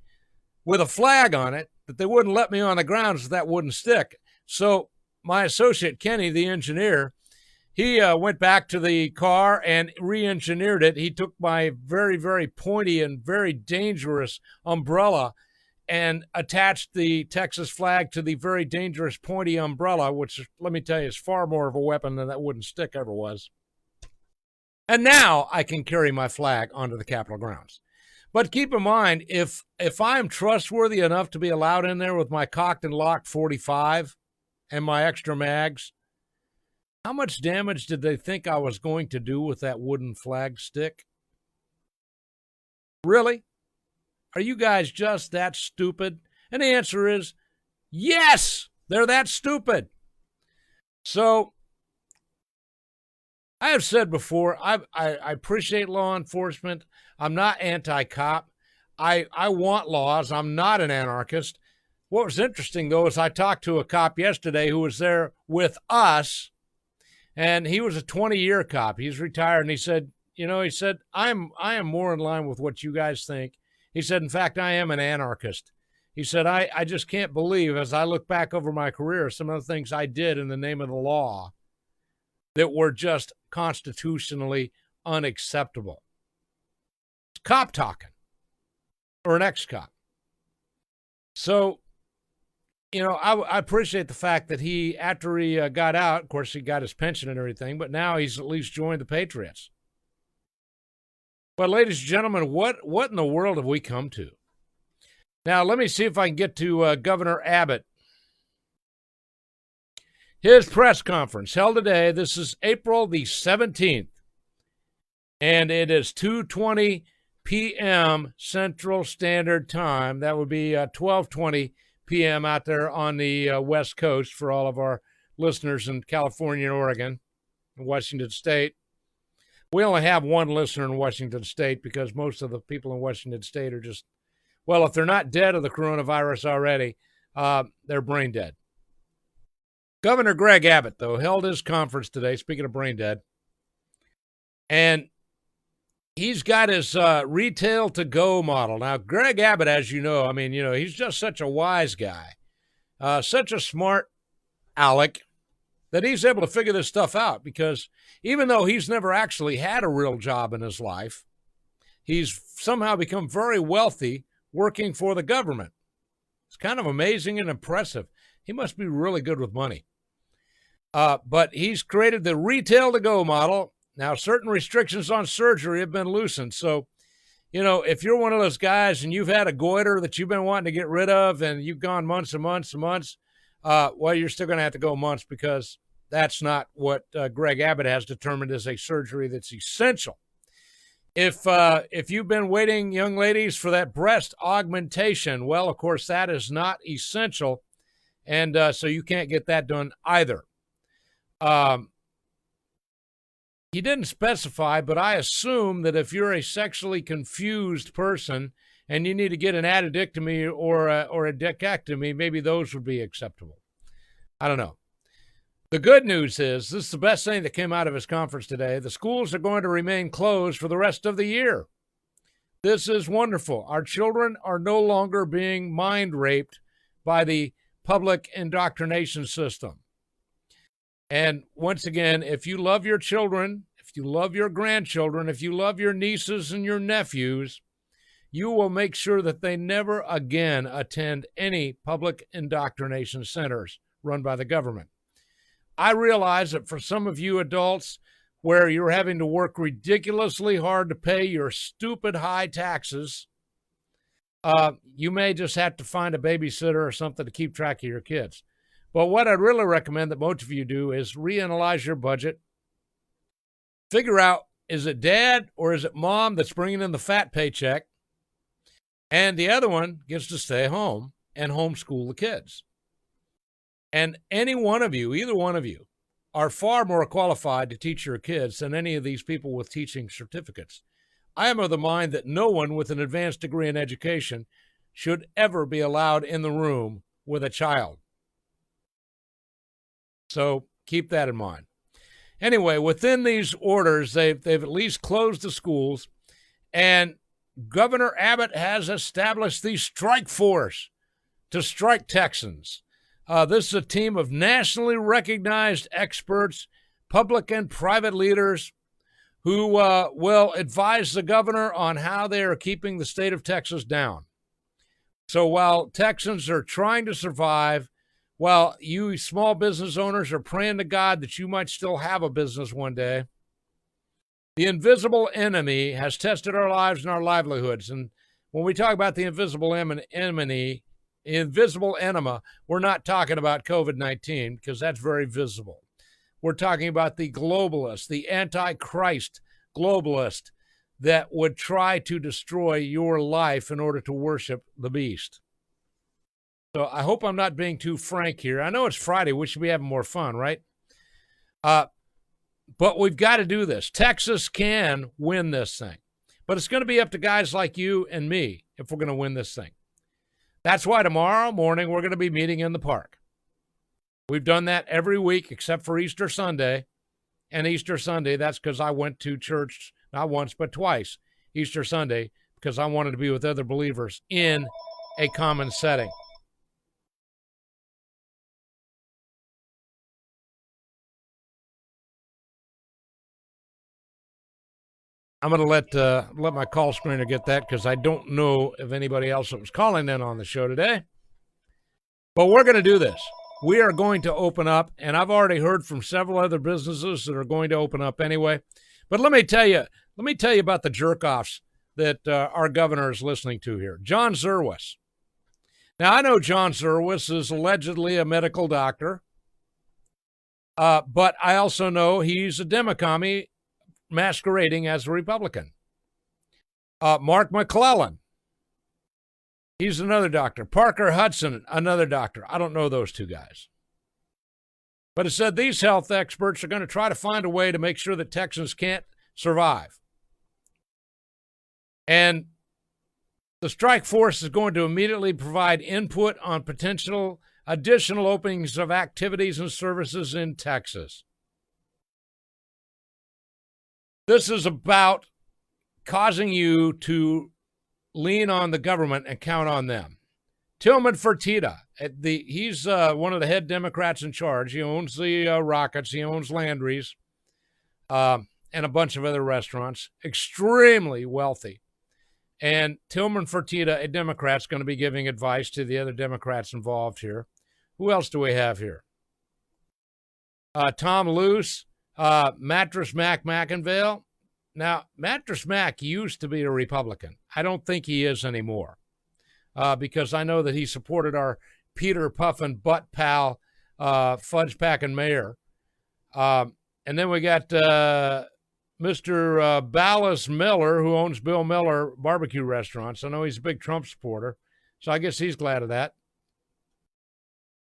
Speaker 4: with a flag on it that they wouldn't let me on the grounds with that wooden stick. So my associate, Kenny, the engineer, he went back to the car and re-engineered it. He took my very, very pointy and very dangerous umbrella and attached the Texas flag to the very dangerous pointy umbrella, which, let me tell you, is far more of a weapon than that wooden stick ever was. And now I can carry my flag onto the Capitol grounds. But keep in mind, if I'm trustworthy enough to be allowed in there with my cocked and locked 45 and my extra mags, how much damage did they think I was going to do with that wooden flag stick? Really? Are you guys just that stupid? And the answer is yes, they're that stupid. So I have said before, I appreciate law enforcement. I'm not anti-cop. I want laws. I'm not an anarchist. What was interesting, though, is I talked to a cop yesterday who was there with us, and he was a 20-year cop. He's retired, and he said, I am more in line with what you guys think. He said, in fact, I am an anarchist. He said, I just can't believe, as I look back over my career, some of the things I did in the name of the law that were just constitutionally unacceptable. It's cop talking, or an ex-cop. So, I appreciate the fact that he, after he got out, of course, he got his pension and everything, but now he's at least joined the Patriots. But, ladies and gentlemen, what in the world have we come to? Now, let me see if I can get to Governor Abbott. His press conference held today. This is April the 17th, and it is 2:20 p.m. Central Standard Time. That would be 12:20 p.m. out there on the West Coast for all of our listeners in California and Oregon and Washington State. We only have one listener in Washington State because most of the people in Washington State are just, well, if they're not dead of the coronavirus already, they're brain dead. Governor Greg Abbott, though, held his conference today, speaking of brain dead, and he's got his retail to go model. Now, Greg Abbott, as you know, he's just such a wise guy, such a smart aleck that he's able to figure this stuff out, because even though he's never actually had a real job in his life, he's somehow become very wealthy working for the government. It's kind of amazing and impressive. He must be really good with money. But he's created the retail to go model. Now, certain restrictions on surgery have been loosened. So, if you're one of those guys and you've had a goiter that you've been wanting to get rid of and you've gone months and months and months, well, you're still going to have to go months, because that's not what Greg Abbott has determined is a surgery that's essential. If you've been waiting, young ladies, for that breast augmentation, well, of course, that is not essential, and so you can't get that done either. He didn't specify, but I assume that if you're a sexually confused person and you need to get an addictomy or a decectomy, maybe those would be acceptable. I don't know. The good news is, this is the best thing that came out of his conference today, the schools are going to remain closed for the rest of the year. This is wonderful. Our children are no longer being mind raped by the public indoctrination system. And once again, if you love your children, if you love your grandchildren, if you love your nieces and your nephews, you will make sure that they never again attend any public indoctrination centers run by the government. I realize that for some of you adults, where you're having to work ridiculously hard to pay your stupid high taxes, you may just have to find a babysitter or something to keep track of your kids. But what I'd really recommend that most of you do is reanalyze your budget. Figure out, is it dad or is it mom that's bringing in the fat paycheck? And the other one gets to stay home and homeschool the kids. And any one of you, either one of you, are far more qualified to teach your kids than any of these people with teaching certificates. I am of the mind that no one with an advanced degree in education should ever be allowed in the room with a child. So keep that in mind. Anyway, within these orders, they've at least closed the schools, and Governor Abbott has established the strike force to strike Texans. This is a team of nationally recognized experts, public and private leaders, who will advise the governor on how they are keeping the state of Texas down. So while Texans are trying to survive, while you small business owners are praying to God that you might still have a business one day, the invisible enemy has tested our lives and our livelihoods. And when we talk about the invisible enemy, invisible enema, we're not talking about COVID-19, because that's very visible. We're talking about the globalist, the antichrist globalist that would try to destroy your life in order to worship the beast. So I hope I'm not being too frank here. I know it's Friday. We should be having more fun, right? But we've got to do this. Texas can win this thing. But it's going to be up to guys like you and me if we're going to win this thing. That's why tomorrow morning we're going to be meeting in the park. We've done that every week except for Easter Sunday. And Easter Sunday, that's because I went to church not once but twice Easter Sunday, because I wanted to be with other believers in a common setting. I'm going to let my call screener get that, because I don't know if anybody else that was calling in on the show today. But we're going to do this. We are going to open up, and I've already heard from several other businesses that are going to open up anyway. But let me tell you Let me tell you about the jerk-offs that our governor is listening to here. John Zerwis. Now, I know John Zerwis is allegedly a medical doctor, but I also know he's a Democommie masquerading as a Republican. Mark McClellan. He's another doctor. Parker Hudson, another doctor. I don't know those two guys. But it said these health experts are going to try to find a way to make sure that Texans can't survive. And the strike force is going to immediately provide input on potential additional openings of activities and services in Texas. This is about causing you to lean on the government and count on them. Tillman Fertitta, he's one of the head Democrats in charge. He owns the Rockets. He owns Landry's and a bunch of other restaurants. Extremely wealthy. And Tillman Fertitta, a Democrat, is going to be giving advice to the other Democrats involved here. Who else do we have here? Tom Luce, Mattress Mac McInville. Now, Mattress Mac used to be a Republican. I don't think he is anymore because I know that he supported our Peter Puffin butt pal, fudge packing mayor. And then we got Mr. Ballas Miller, who owns Bill Miller Barbecue Restaurants. I know he's a big Trump supporter, so I guess he's glad of that.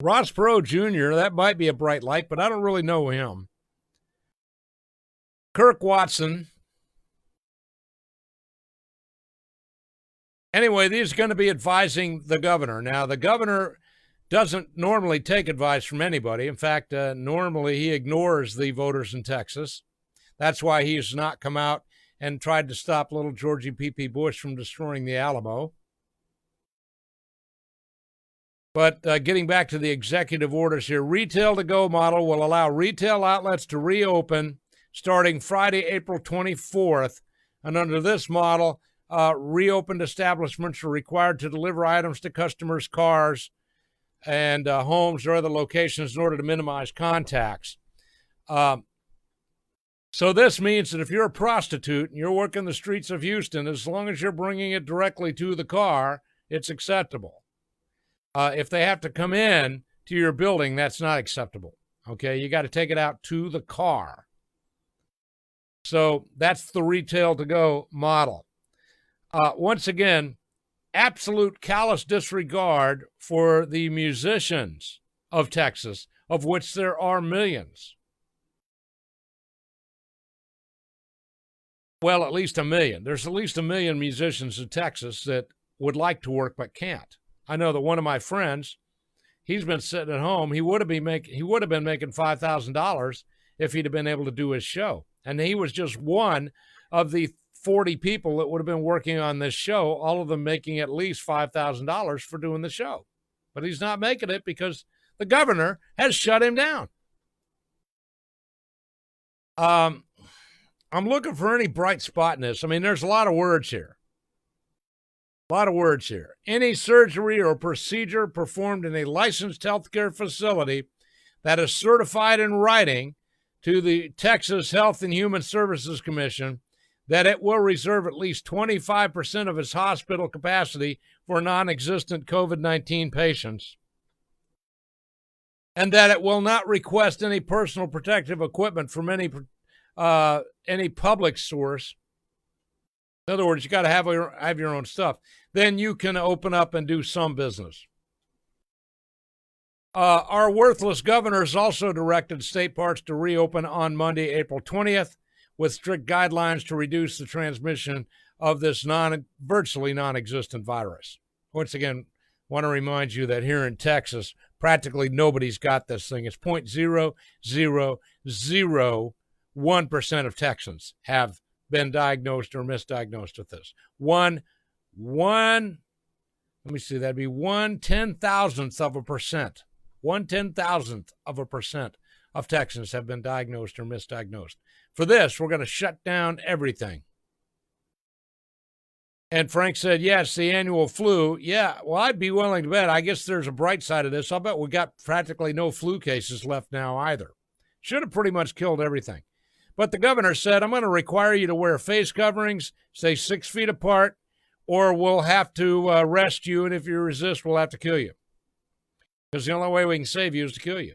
Speaker 4: Ross Perot Jr., that might be a bright light, but I don't really know him. Kirk Watson. Anyway, these are going to be advising the governor. Now, the governor doesn't normally take advice from anybody. In fact, normally he ignores the voters in Texas. That's why he's not come out and tried to stop little Georgie P.P. Bush from destroying the Alamo. But getting back to the executive orders here, retail to go model will allow retail outlets to reopen starting Friday, April 24th. And under this model, reopened establishments are required to deliver items to customers' cars and homes or other locations in order to minimize contacts. So this means that if you're a prostitute and you're working the streets of Houston, as long as you're bringing it directly to the car, it's acceptable. If they have to come in to your building, that's not acceptable. Okay, you got to take it out to the car. So that's the retail to go model. Once again, absolute callous disregard for the musicians of Texas, of which there are millions. Well, at least 1 million. There's at least 1 million musicians in Texas that would like to work but can't. I know that one of my friends, he's been sitting at home. He would have been making $5,000 if he'd have been able to do his show. And he was just one of the 40 people that would have been working on this show, all of them making at least $5,000 for doing the show. But he's not making it because the governor has shut him down. I'm looking for any bright spot in this. I mean, there's a lot of words here. Any surgery or procedure performed in a licensed healthcare facility that is certified in writing to the Texas Health and Human Services Commission that it will reserve at least 25% of its hospital capacity for non-existent COVID-19 patients, and that it will not request any personal protective equipment from any public source. In other words, you got to have your own stuff. Then you can open up and do some business. Our worthless governor has also directed state parks to reopen on Monday, April 20th, with strict guidelines to reduce the transmission of this virtually non-existent virus. Once again, want to remind you that here in Texas, practically nobody's got this thing. It's 0.0001% of Texans have been diagnosed or misdiagnosed with this. Let me see, that'd be 1/10,000th of a percent. 1/10,000th of a percent of Texans have been diagnosed or misdiagnosed. For this, we're going to shut down everything. And Frank said, yes, the annual flu. Yeah, well, I'd be willing to bet. I guess there's a bright side of this. I'll bet we got practically no flu cases left now either. Should have pretty much killed everything. But the governor said, I'm going to require you to wear face coverings, stay 6 feet apart, or we'll have to arrest you, and if you resist, we'll have to kill you. Because the only way we can save you is to kill you.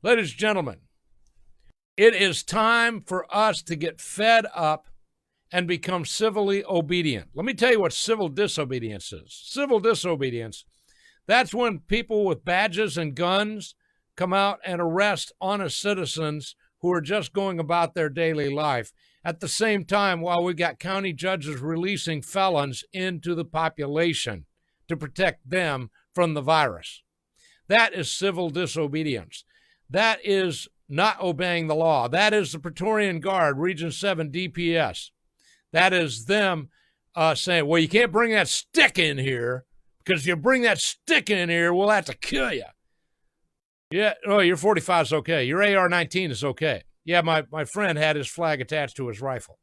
Speaker 4: Ladies and gentlemen, it is time for us to get fed up and become civilly obedient. Let me tell you what civil disobedience is. Civil disobedience, that's when people with badges and guns come out and arrest honest citizens who are just going about their daily life. At the same time, while we got county judges releasing felons into the population to protect them from the virus. That is civil disobedience. That is not obeying the law. That is the Praetorian Guard, Region 7 DPS. That is them saying, well, you can't bring that stick in here, because if you bring that stick in here, we'll have to kill you. Yeah, oh, your 45 is okay. Your AR-19 is okay. Yeah, my friend had his flag attached to his rifle.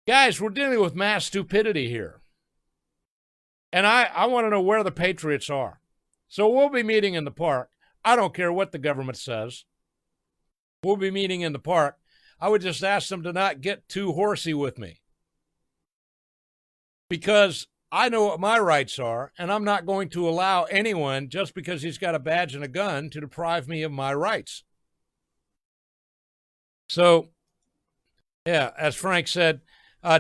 Speaker 4: Guys, we're dealing with mass stupidity here. And I want to know where the patriots are. So we'll be meeting in the park. I don't care what the government says. We'll be meeting in the park. I would just ask them to not get too horsey with me. Because I know what my rights are, and I'm not going to allow anyone, just because he's got a badge and a gun, to deprive me of my rights. So, yeah, as Frank said,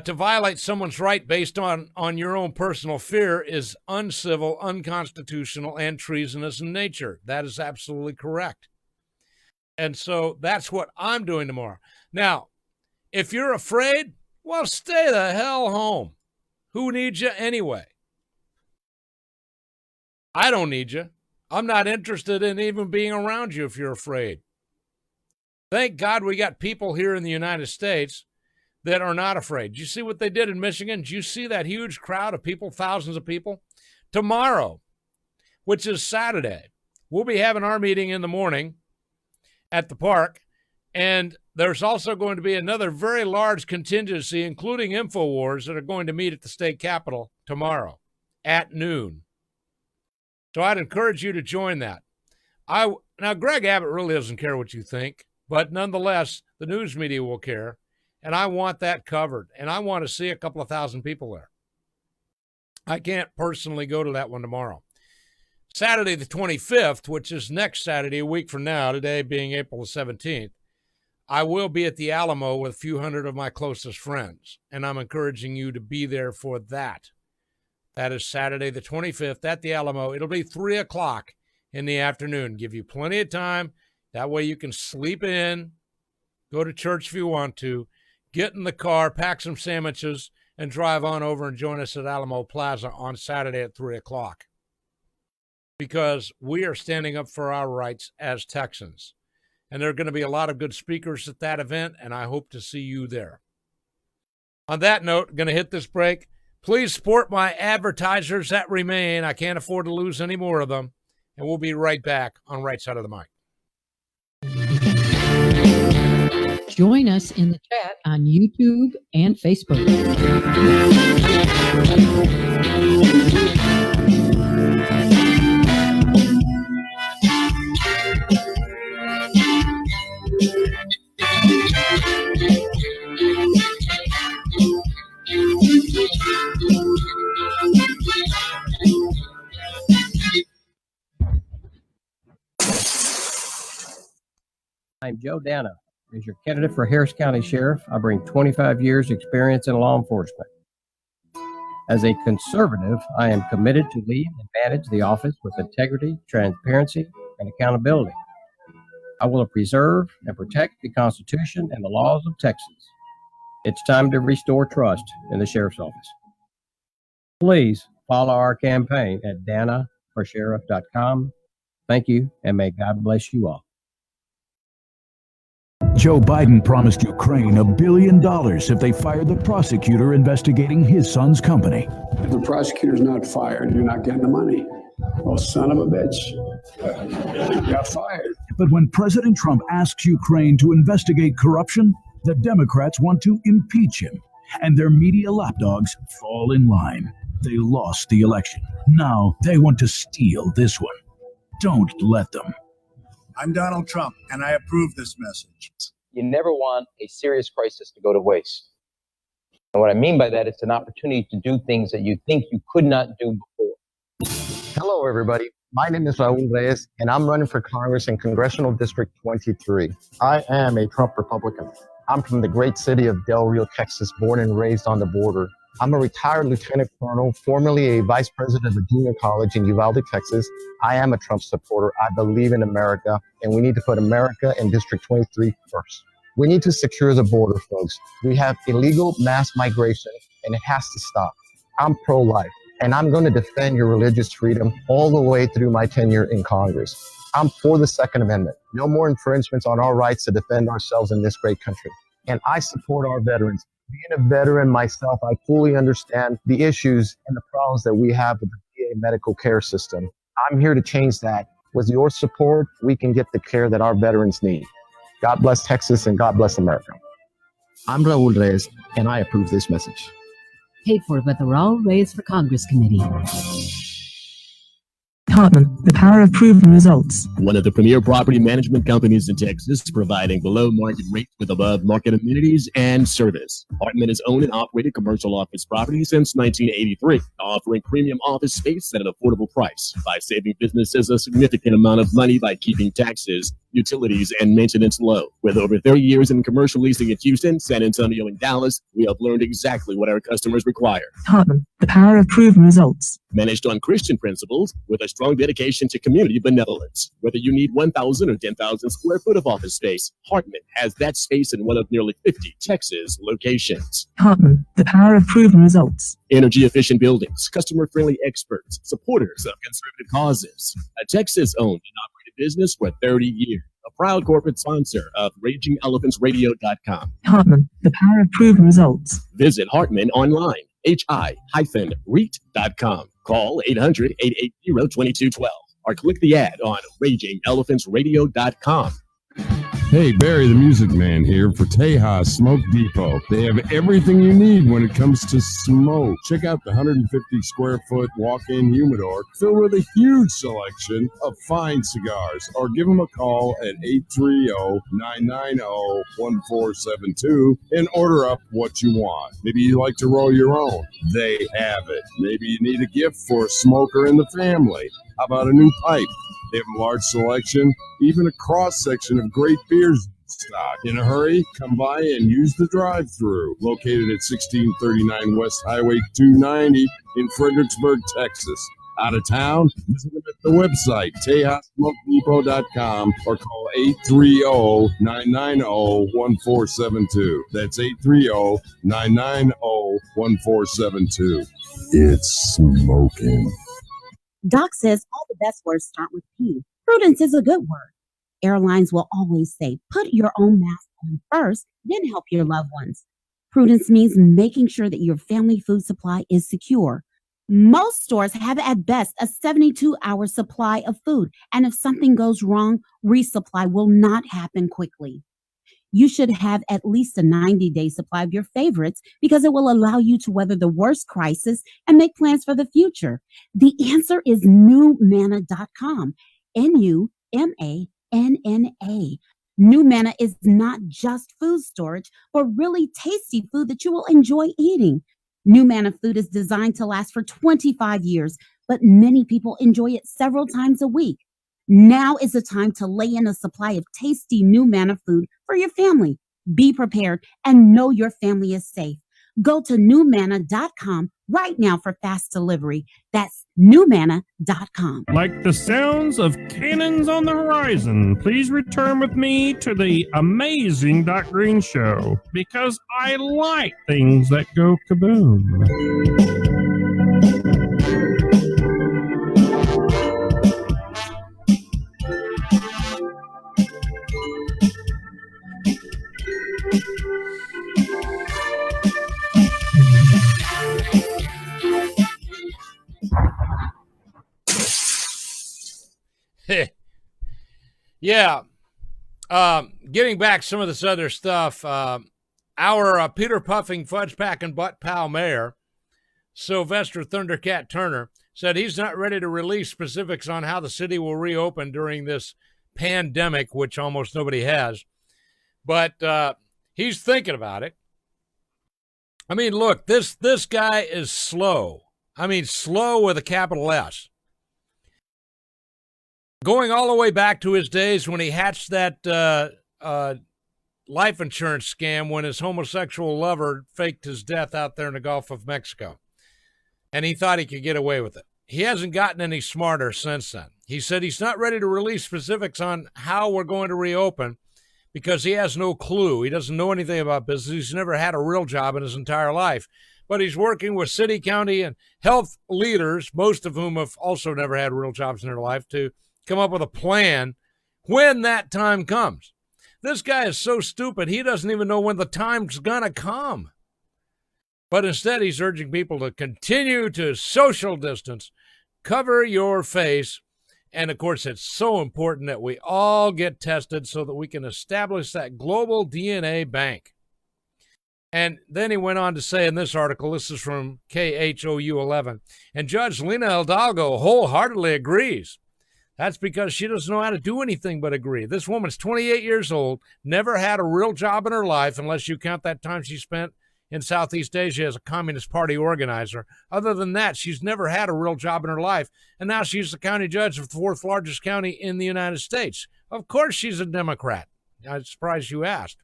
Speaker 4: to violate someone's right based on your own personal fear is uncivil, unconstitutional, and treasonous in nature. That is absolutely correct. And so that's what I'm doing tomorrow. Now, if you're afraid, well, stay the hell home. Who needs you anyway? I don't need you. I'm not interested in even being around you if you're afraid. Thank God we got people here in the United States that are not afraid. Did you see what they did in Michigan? Did you see that huge crowd of people, thousands of people? Tomorrow, which is Saturday, we'll be having our meeting in the morning at the park, and there's also going to be another very large contingency, including InfoWars, that are going to meet at the state capitol tomorrow at noon. So I'd encourage you to join that. Now, Greg Abbott really doesn't care what you think, but nonetheless, the news media will care, and I want that covered, and I want to see a couple of thousand people there. I can't personally go to that one tomorrow. Saturday the 25th, which is next Saturday, a week from now, today being April the 17th, I will be at the Alamo with a few hundred of my closest friends, and I'm encouraging you to be there for that. That is Saturday the 25th at the Alamo. It'll be 3 o'clock in the afternoon. Give you plenty of time. That way you can sleep in, go to church if you want to, get in the car, pack some sandwiches, and drive on over and join us at Alamo Plaza on Saturday at 3 o'clock. Because we are standing up for our rights as Texans. And there are going to be a lot of good speakers at that event, and I hope to see you there. On that note, I'm going to hit this break. Please support my advertisers that remain. I can't afford to lose any more of them. And we'll be right back on Right Side of the Mic.
Speaker 1: Join us in the chat on YouTube and Facebook.
Speaker 11: I'm Joe Dana. As your candidate for Harris County Sheriff, I bring 25 years experience in law enforcement. As a conservative, I am committed to lead and manage the office with integrity, transparency, and accountability. I will preserve and protect the Constitution and the laws of Texas. It's time to restore trust in the Sheriff's Office. Please follow our campaign at danaforsheriff.com. Thank you, and may God bless you all.
Speaker 8: Joe Biden promised Ukraine $1 billion if they fired the prosecutor investigating his son's company.
Speaker 9: If the prosecutor's not fired, you're not getting the money. Oh, son of a bitch. You got fired.
Speaker 8: But when President Trump asks Ukraine to investigate corruption, the Democrats want to impeach him, and their media lapdogs fall in line. They lost the election. Now they want to steal this one. Don't let them.
Speaker 10: I'm Donald Trump, and I approve this message.
Speaker 17: You never want a serious crisis to go to waste. And what I mean by that, it's an opportunity to do things that you think you could not do before.
Speaker 6: Hello, everybody. My name is Raul Reyes, and I'm running for Congress in Congressional District 23. I am a Trump Republican. I'm from the great city of Del Rio, Texas, born and raised on the border. I'm a retired lieutenant colonel, formerly a vice president of a junior college in Uvalde, Texas. I am a Trump supporter. I believe in America, and we need to put America in District 23 first. We need to secure the border, folks. We have illegal mass migration, and it has to stop. I'm pro-life, and I'm going to defend your religious freedom all the way through my tenure in Congress. I'm for the Second Amendment. No more infringements on our rights to defend ourselves in this great country. And I support our veterans. Being a veteran myself, I fully understand the issues and the problems that we have with the VA medical care system. I'm here to change that. With your support, we can get the care that our veterans need. God bless Texas and God bless America. I'm Raul Reyes, and I approve this message.
Speaker 1: Paid for by the Raul Reyes for Congress Committee.
Speaker 13: Hartman, the power of proven results.
Speaker 12: One of the premier property management companies in Texas, providing below market rates with above market amenities and service. Hartman has owned and operated commercial office properties since 1983, offering premium office space at an affordable price by saving businesses a significant amount of money by keeping taxes, utilities, and maintenance low. With over 30 years in commercial leasing in Houston, San Antonio, and Dallas, we have learned exactly what our customers require.
Speaker 13: Hartman, the power of proven results.
Speaker 12: Managed on Christian principles with a strong dedication to community benevolence. Whether you need 1,000 or 10,000 square foot of office space, Hartman has that space in one of nearly 50 Texas locations.
Speaker 13: Hartman, the power of proven results.
Speaker 12: Energy efficient buildings, customer friendly experts, supporters of conservative causes. A Texas owned and operated business for 30 years. A proud corporate sponsor of RagingElePhantsRadio.com.
Speaker 13: Hartman, the power of proven results.
Speaker 12: Visit Hartman online, hi-REIT.com. Call 800-880-2212 or click the ad on RagingElePhantsRadio.com.
Speaker 7: Hey, Barry the Music Man here for Tejas Smoke Depot. They have everything you need when it comes to smoke. Check out the 150 square foot walk-in humidor filled with a huge selection of fine cigars. Or give them a call at 830-990-1472 and order up what you want. Maybe you like to roll your own. They have it. Maybe you need a gift for a smoker in the family. How about a new pipe? They have a large selection, even a cross-section of great beers in stock. In a hurry, come by and use the drive-thru. Located at 1639 West Highway 290 in Fredericksburg, Texas. Out of town? Visit them at the website, TejasSmokeDepot.com, or call 830-990-1472. That's 830-990-1472. It's smoking.
Speaker 14: Doc says all the best words start with P. Prudence is a good word. Airlines will always say, put your own mask on first, then help your loved ones. Prudence means making sure that your family food supply is secure. Most stores have at best a 72-hour supply of food, and if something goes wrong, resupply will not happen quickly. You should have at least a 90-day supply of your favorites because it will allow you to weather the worst crisis and make plans for the future. The answer is NewManna.com. NUMANNA. New Manna is not just food storage, but really tasty food that you will enjoy eating. New Manna food is designed to last for 25 years, but many people enjoy it several times a week. Now is the time to lay in a supply of tasty New Manna food for your family. Be prepared and know your family is safe. Go to newmanna.com right now for fast delivery. That's newmanna.com.
Speaker 15: Like the sounds of cannons on the horizon, please return with me to the Amazing Doc Green Show, because I like things that go kaboom.
Speaker 4: Yeah. Getting back some of this other stuff, our Peter Puffing Fudge Packing Butt Pal Mayor, Sylvester Thundercat Turner, said he's not ready to release specifics on how the city will reopen during this pandemic, which almost nobody has. But he's thinking about it. I mean, look, this guy is slow. I mean, slow with a capital S. Going all the way back to his days when he hatched that life insurance scam when his homosexual lover faked his death out there in the Gulf of Mexico. And he thought he could get away with it. He hasn't gotten any smarter since then. He said he's not ready to release specifics on how we're going to reopen because he has no clue. He doesn't know anything about business. He's never had a real job in his entire life. But he's working with city, county, and health leaders, most of whom have also never had real jobs in their life, to come up with a plan when that time comes. This guy is so stupid, he doesn't even know when the time's going to come. But instead, he's urging people to continue to social distance, cover your face, and of course, it's so important that we all get tested so that we can establish that global DNA bank. And then he went on to say in this article, this is from KHOU 11, and Judge Lina Hidalgo wholeheartedly agrees. That's because she doesn't know how to do anything but agree. This woman's 28 years old, never had a real job in her life, unless you count that time she spent in Southeast Asia as a Communist Party organizer. Other than that, she's never had a real job in her life, and now she's the county judge of the fourth largest county in the United States. Of course she's a Democrat. I'm surprised you asked.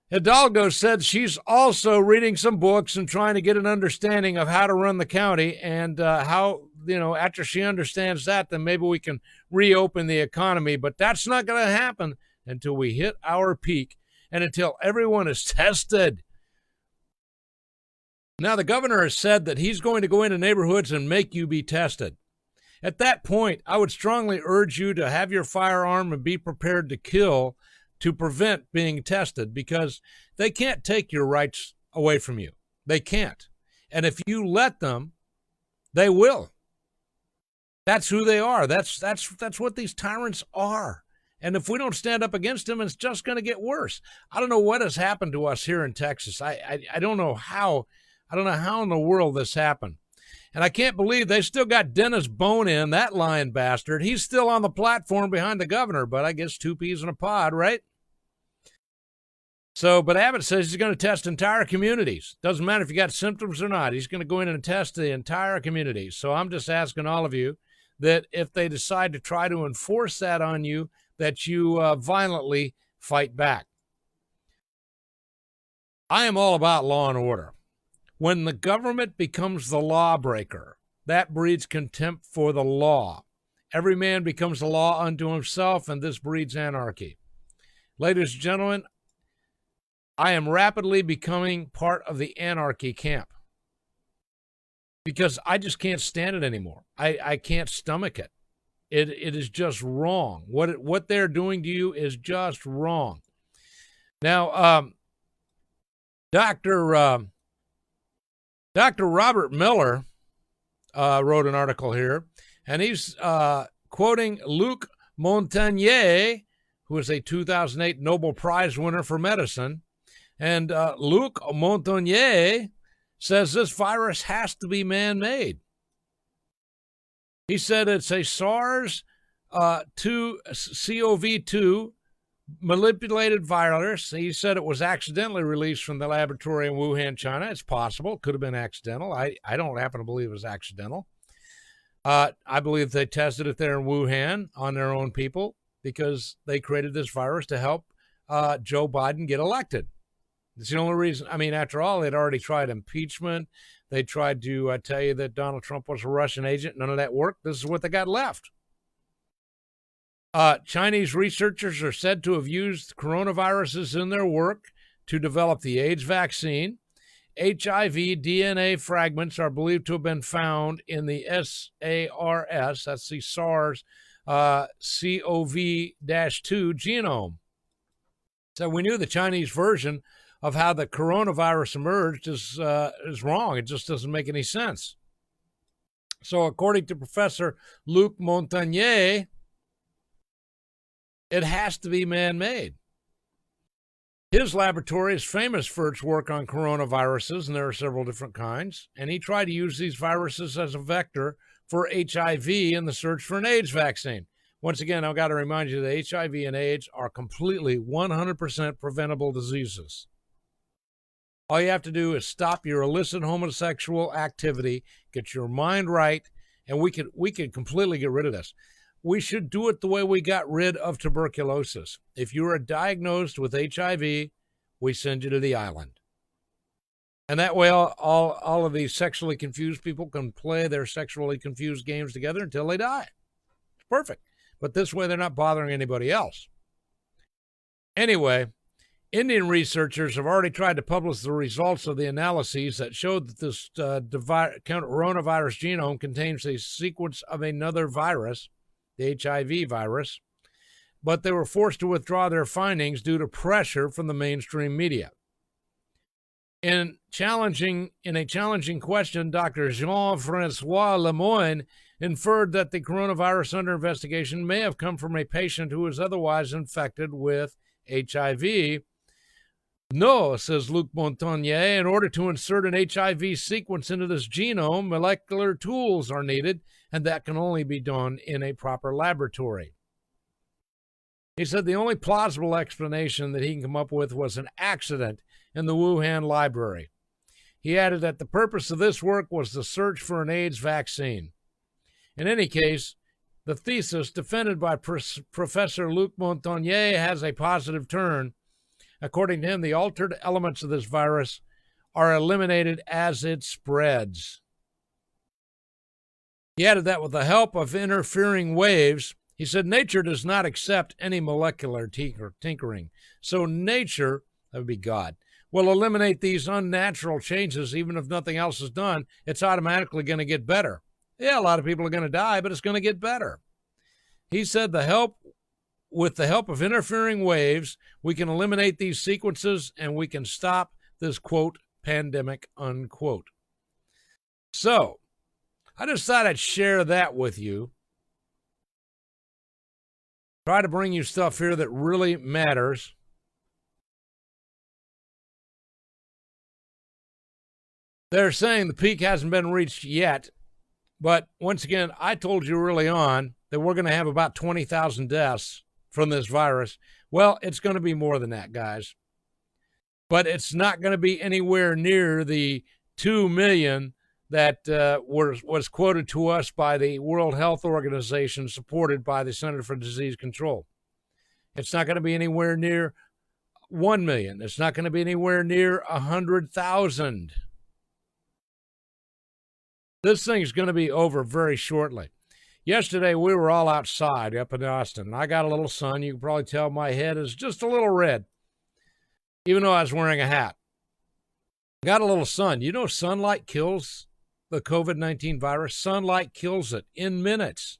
Speaker 4: Hidalgo said she's also reading some books and trying to get an understanding of how to run the county, and how, after she understands that, then maybe we can reopen the economy. But that's not going to happen until we hit our peak and until everyone is tested. Now, the governor has said that he's going to go into neighborhoods and make you be tested. At that point, I would strongly urge you to have your firearm and be prepared to kill to prevent being tested, because they can't take your rights away from you. They can't. And if you let them, they will. That's who they are. That's what these tyrants are. And if we don't stand up against them, it's just going to get worse. I don't know what has happened to us here in Texas. I don't know how. I don't know how in the world this happened. And I can't believe they still got Dennis Bonin, that lying bastard. He's still on the platform behind the governor, but I guess two peas in a pod, right? So, but Abbott says he's going to test entire communities. Doesn't matter if you got symptoms or not. He's going to go in and test the entire community. So I'm just asking all of you that if they decide to try to enforce that on you, that you violently fight back. I am all about law and order. When the government becomes the lawbreaker, that breeds contempt for the law. Every man becomes a law unto himself, and this breeds anarchy. Ladies and gentlemen, I am rapidly becoming part of the anarchy camp because I just can't stand it anymore. I can't stomach it. It is just wrong. What they're doing to you is just wrong. Now, Dr. Robert Miller wrote an article here, and he's quoting Luc Montagnier, who is a 2008 Nobel Prize winner for medicine. And Luc Montagnier says this virus has to be man-made. He said it's a SARS-CoV-2 manipulated virus. He said it was accidentally released from the laboratory in Wuhan, China. It's possible. It could have been accidental. I don't happen to believe it was accidental. I believe they tested it there in Wuhan on their own people because they created this virus to help Joe Biden get elected. It's the only reason. I mean, after all, they'd already tried impeachment. They tried to tell you that Donald Trump was a Russian agent. None of that worked. This is what they got left. Chinese researchers are said to have used coronaviruses in their work to develop the AIDS vaccine. HIV DNA fragments are believed to have been found in the SARS, that's the SARS-CoV-2 genome. So we knew the Chinese version of how the coronavirus emerged is wrong. It just doesn't make any sense. So according to Professor Luc Montagnier, it has to be man-made. His laboratory is famous for its work on coronaviruses, and there are several different kinds. And he tried to use these viruses as a vector for HIV in the search for an AIDS vaccine. Once again, I've got to remind you that HIV and AIDS are completely 100% preventable diseases. All you have to do is stop your illicit homosexual activity, get your mind right, and we could completely get rid of this. We should do it the way we got rid of tuberculosis. If you are diagnosed with HIV, we send you to the island. And that way all of these sexually confused people can play their sexually confused games together until they die. It's perfect. But this way they're not bothering anybody else. Anyway, Indian researchers have already tried to publish the results of the analyses that showed that this coronavirus genome contains a sequence of another virus, the HIV virus, but they were forced to withdraw their findings due to pressure from the mainstream media. In a challenging question, Dr. Jean-Francois Lemoyne inferred that the coronavirus under investigation may have come from a patient who was otherwise infected with HIV. No, says Luc Montagnier, in order to insert an HIV sequence into this genome, molecular tools are needed, and that can only be done in a proper laboratory. He said the only plausible explanation that he can come up with was an accident in the Wuhan library. He added that the purpose of this work was the search for an AIDS vaccine. In any case, the thesis defended by Professor Luc Montagnier has a positive turn. According to him, the altered elements of this virus are eliminated as it spreads. He added that with the help of interfering waves, he said nature does not accept any molecular tinkering. So nature, that would be God, will eliminate these unnatural changes even if nothing else is done. It's automatically going to get better. Yeah, a lot of people are going to die, but it's going to get better. He said with the help of interfering waves, we can eliminate these sequences and we can stop this, quote, pandemic, unquote. So, I just thought I'd share that with you. Try to bring you stuff here that really matters. They're saying the peak hasn't been reached yet, but once again, I told you early on that we're going to have about 20,000 deaths from this virus. Well, it's going to be more than that, guys. But it's not going to be anywhere near the 2 million that was quoted to us by the World Health Organization, supported by the Center for Disease Control. It's not going to be anywhere near 1 million. It's not going to be anywhere near 100,000. This thing's going to be over very shortly. Yesterday, we were all outside up in Austin. I got a little sun. You can probably tell my head is just a little red, even though I was wearing a hat. Got a little sun. You know, sunlight kills the COVID-19 virus. Sunlight kills it in minutes.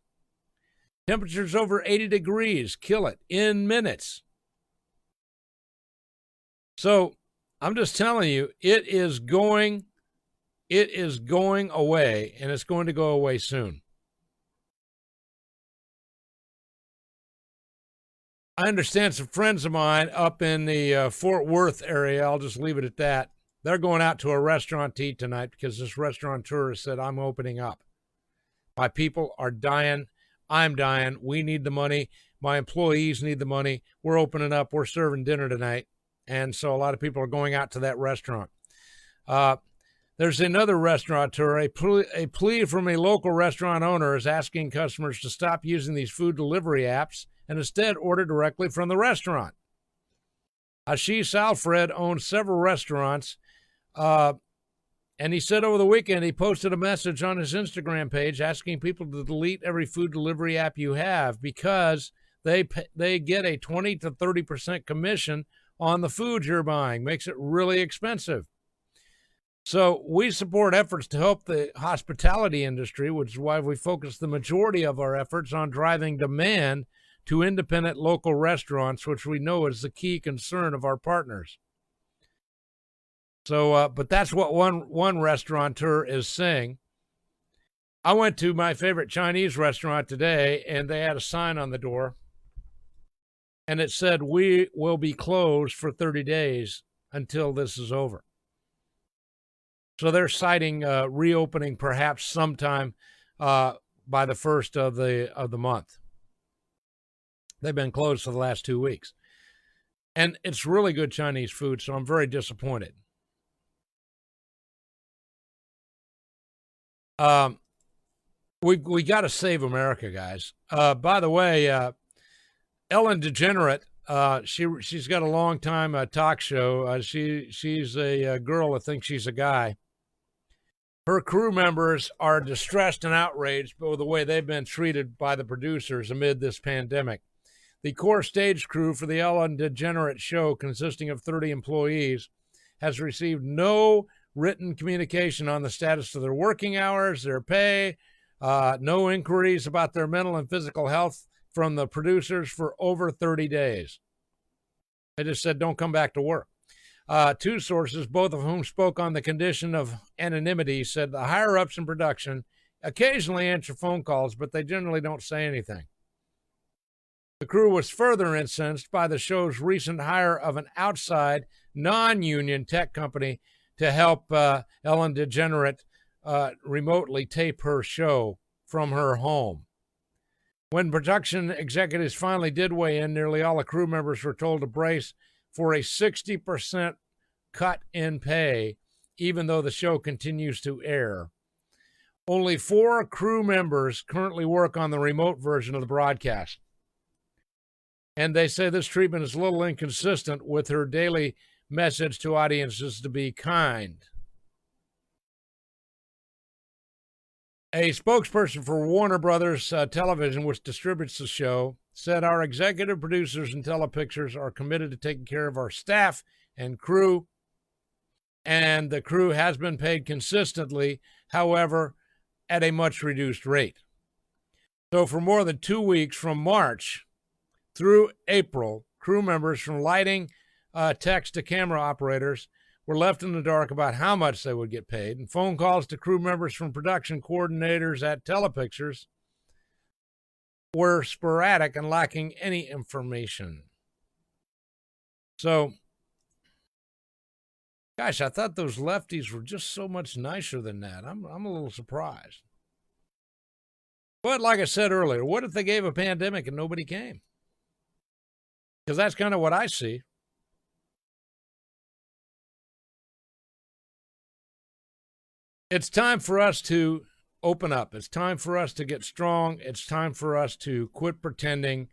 Speaker 4: Temperatures over 80 degrees kill it in minutes. So I'm just telling you, it is going away, and it's going to go away soon. I understand some friends of mine up in the Fort Worth area, I'll just leave it at that, they're going out to a restaurant to eat tonight because this restaurateur has said, I'm opening up. My people are dying. I'm dying. We need the money. My employees need the money. We're opening up. We're serving dinner tonight. And so a lot of people are going out to that restaurant. There's another restaurateur. A plea from a local restaurant owner is asking customers to stop using these food delivery apps and instead order directly from the restaurant. Ashish Alfred owns several restaurants, and he said over the weekend he posted a message on his Instagram page asking people to delete every food delivery app you have because they get a 20 to 30% commission on the food you're buying. Makes it really expensive. So we support efforts to help the hospitality industry, which is why we focus the majority of our efforts on driving demand to independent local restaurants, which we know is the key concern of our partners. So, but that's what one restaurateur is saying. I went to my favorite Chinese restaurant today, and they had a sign on the door. and it said we will be closed for 30 days until this is over. So they're citing reopening perhaps sometime by the first of the month. They've been closed for the last 2 weeks. And it's really good Chinese food, so I'm very disappointed. We got to save America, guys. By the way, Ellen DeGenerate, she's got a long time talk show. She's a girl that thinks she's a guy. Her crew members are distressed and outraged by the way they've been treated by the producers amid this pandemic. The core stage crew for the Ellen DeGenerate show, consisting of 30 employees, has received no written communication on the status of their working hours, their pay, no inquiries about their mental and physical health from the producers for over 30 days. They just said, don't come back to work. Two sources, both of whom spoke on the condition of anonymity, said the higher-ups in production occasionally answer phone calls, but they generally don't say anything. The crew was further incensed by the show's recent hire of an outside, non-union tech company to help Ellen DeGenerate remotely tape her show from her home. When production executives finally did weigh in, nearly all the crew members were told to brace for a 60% cut in pay, even though the show continues to air. Only 4 crew members currently work on the remote version of the broadcast. And they say this treatment is a little inconsistent with her daily message to audiences to be kind. A spokesperson for Warner Brothers Television, which distributes the show, said our executive producers and Telepictures are committed to taking care of our staff and crew, and the crew has been paid consistently, however, at a much reduced rate. So for more than 2 weeks, from March through April, crew members from lighting, text to camera operators were left in the dark about how much they would get paid, and phone calls to crew members from production coordinators at Telepictures were sporadic and lacking any information. So, gosh, I thought those lefties were just so much nicer than that. I'm a little surprised. But like I said earlier, what if they gave a pandemic and nobody came? Because that's kind of what I see. It's time for us to open up. It's time for us to get strong. It's time for us to quit pretending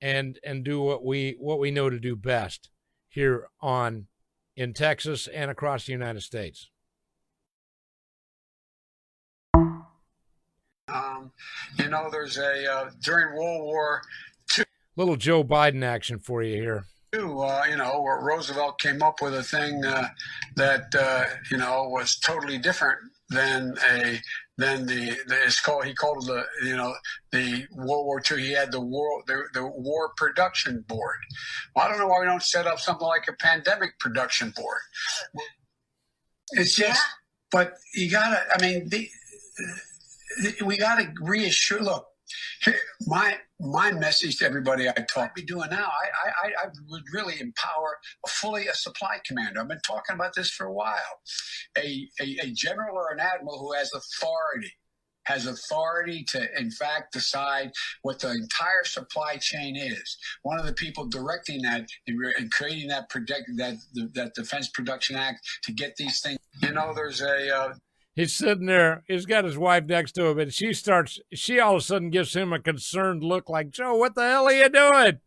Speaker 4: and do what we know to do best here in Texas and across the United States.
Speaker 10: There's during World War II.
Speaker 4: Little Joe Biden action for you here.
Speaker 10: Where Roosevelt came up with a thing that was totally different than he called it the World War II. He had the War Production Board. Well, I don't know why we don't set up something like a pandemic production board. It's just, but you gotta. I mean, we gotta reassure. Look, my message to everybody I talk be doing now. I would really empower a supply commander. I've been talking about this for a while. A general or an admiral who has authority to, in fact, decide what the entire supply chain is. One of the people directing that and creating that Defense Production Act to get these things. There's
Speaker 4: He's sitting there. He's got his wife next to him, and she all of a sudden gives him a concerned look like, Joe, what the hell are you doing?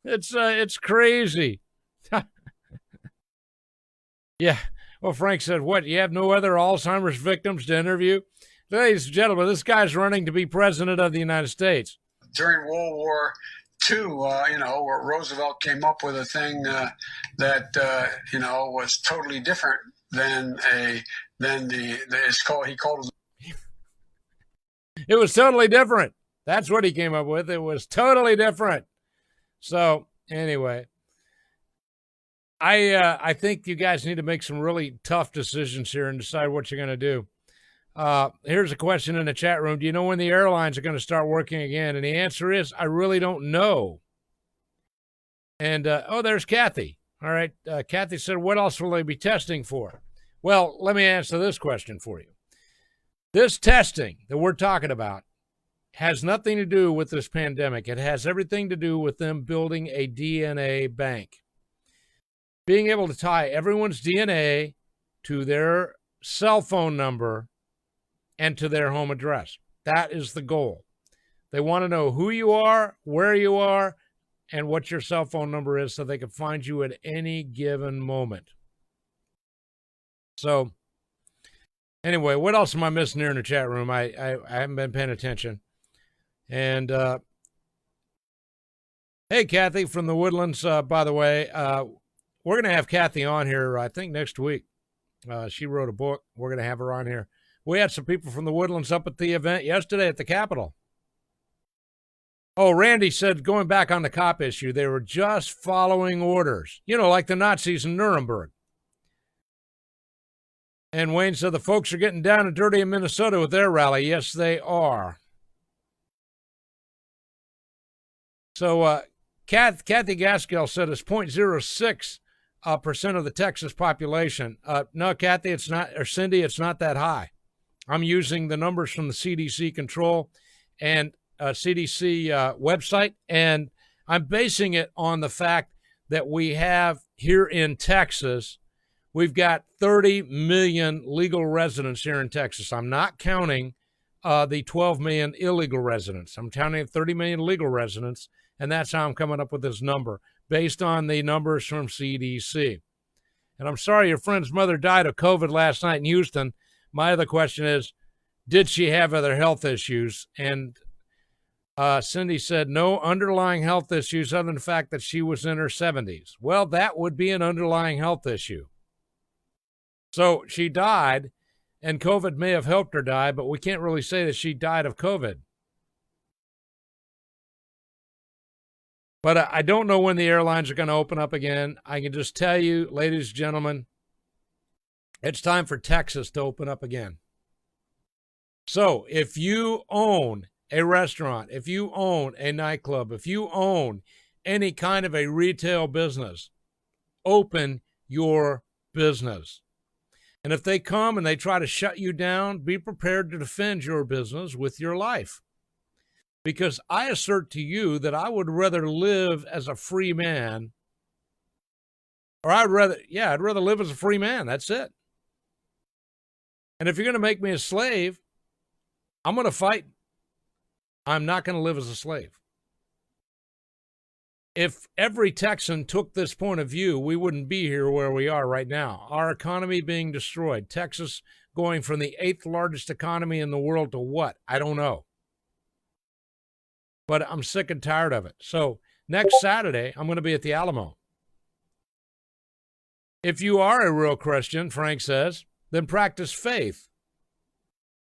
Speaker 4: It's crazy. Yeah. Well, Frank said, what, you have no other Alzheimer's victims to interview? Ladies and gentlemen, this guy's running to be president of the United States.
Speaker 10: During World War II, where Roosevelt came up with a thing that was totally different than he called it.
Speaker 4: It was totally different. That's what he came up with. It was totally different. So anyway, I think you guys need to make some really tough decisions here and decide what you're going to do. Here's a question in the chat room. Do you know when the airlines are going to start working again? And the answer is, I really don't know. And, there's Kathy. All right. Kathy said, what else will they be testing for? Well, let me answer this question for you. This testing that we're talking about has nothing to do with this pandemic. It has everything to do with them building a DNA bank. Being able to tie everyone's DNA to their cell phone number and to their home address. That is the goal. They want to know who you are, where you are, and what your cell phone number is so they can find you at any given moment. So, anyway, what else am I missing here in the chat room? I haven't been paying attention. And, hey, Kathy from the Woodlands, by the way, we're going to have Kathy on here, I think, next week. She wrote a book. We're going to have her on here. We had some people from the Woodlands up at the event yesterday at the Capitol. Oh, Randy said, going back on the cop issue, they were just following orders, like the Nazis in Nuremberg. And Wayne said, the folks are getting down and dirty in Minnesota with their rally. Yes, they are. So Kathy Gaskell said it's 0.06% of the Texas population. No, Kathy, it's not, or Cindy, it's not that high. I'm using the numbers from the CDC control and CDC website, and I'm basing it on the fact that we have here in Texas, we've got 30 million legal residents here in Texas. I'm not counting the 12 million illegal residents. I'm counting 30 million legal residents, and that's how I'm coming up with this number, based on the numbers from CDC. And I'm sorry your friend's mother died of COVID last night in Houston. My other question is, did she have other health issues? And Cindy said no underlying health issues other than the fact that she was in her 70s. Well, that would be an underlying health issue. So she died, and COVID may have helped her die, but we can't really say that she died of COVID. But I don't know when the airlines are going to open up again. I can just tell you, ladies and gentlemen, it's time for Texas to open up again. So if you own a restaurant, if you own a nightclub, if you own any kind of a retail business, open your business. And if they come and they try to shut you down, be prepared to defend your business with your life. Because I assert to you that I would rather live as a free man, or I'd rather live as a free man. That's it. And if you're going to make me a slave, I'm going to fight. I'm not going to live as a slave. If every Texan took this point of view, we wouldn't be here where we are right now. Our economy being destroyed. Texas going from the 8th largest economy in the world to what? I don't know. But I'm sick and tired of it. So next Saturday, I'm going to be at the Alamo. If you are a real Christian, Frank says, then practice faith,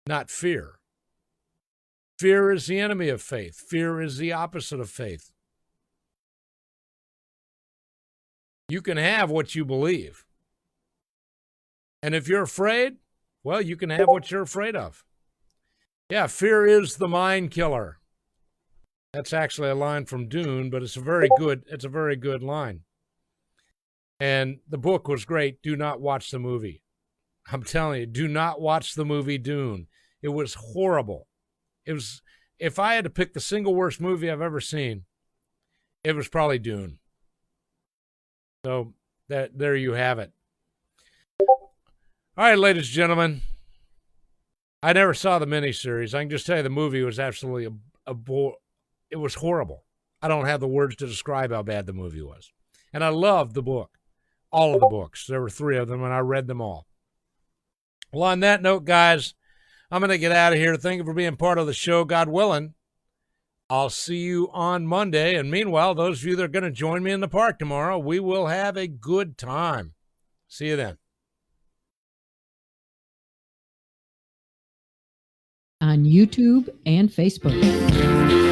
Speaker 4: not fear. Fear is the enemy of faith. Fear is the opposite of faith. You can have what you believe. And if you're afraid, well, you can have what you're afraid of. Yeah, fear is the mind killer. That's actually a line from Dune, but it's a very good line. And the book was great. Do not watch the movie. I'm telling you, do not watch the movie Dune. It was horrible. It was, if I had to pick the single worst movie I've ever seen, it was probably Dune. So there you have it. All right, ladies and gentlemen. I never saw the miniseries. I can just tell you the movie was absolutely it was horrible. I don't have the words to describe how bad the movie was. And I loved the book. All of the books. There were 3 of them, and I read them all. Well, on that note, guys, I'm going to get out of here. Thank you for being part of the show, God willing. I'll see you on Monday. And meanwhile, those of you that are going to join me in the park tomorrow, we will have a good time. See you then.
Speaker 1: On YouTube and Facebook.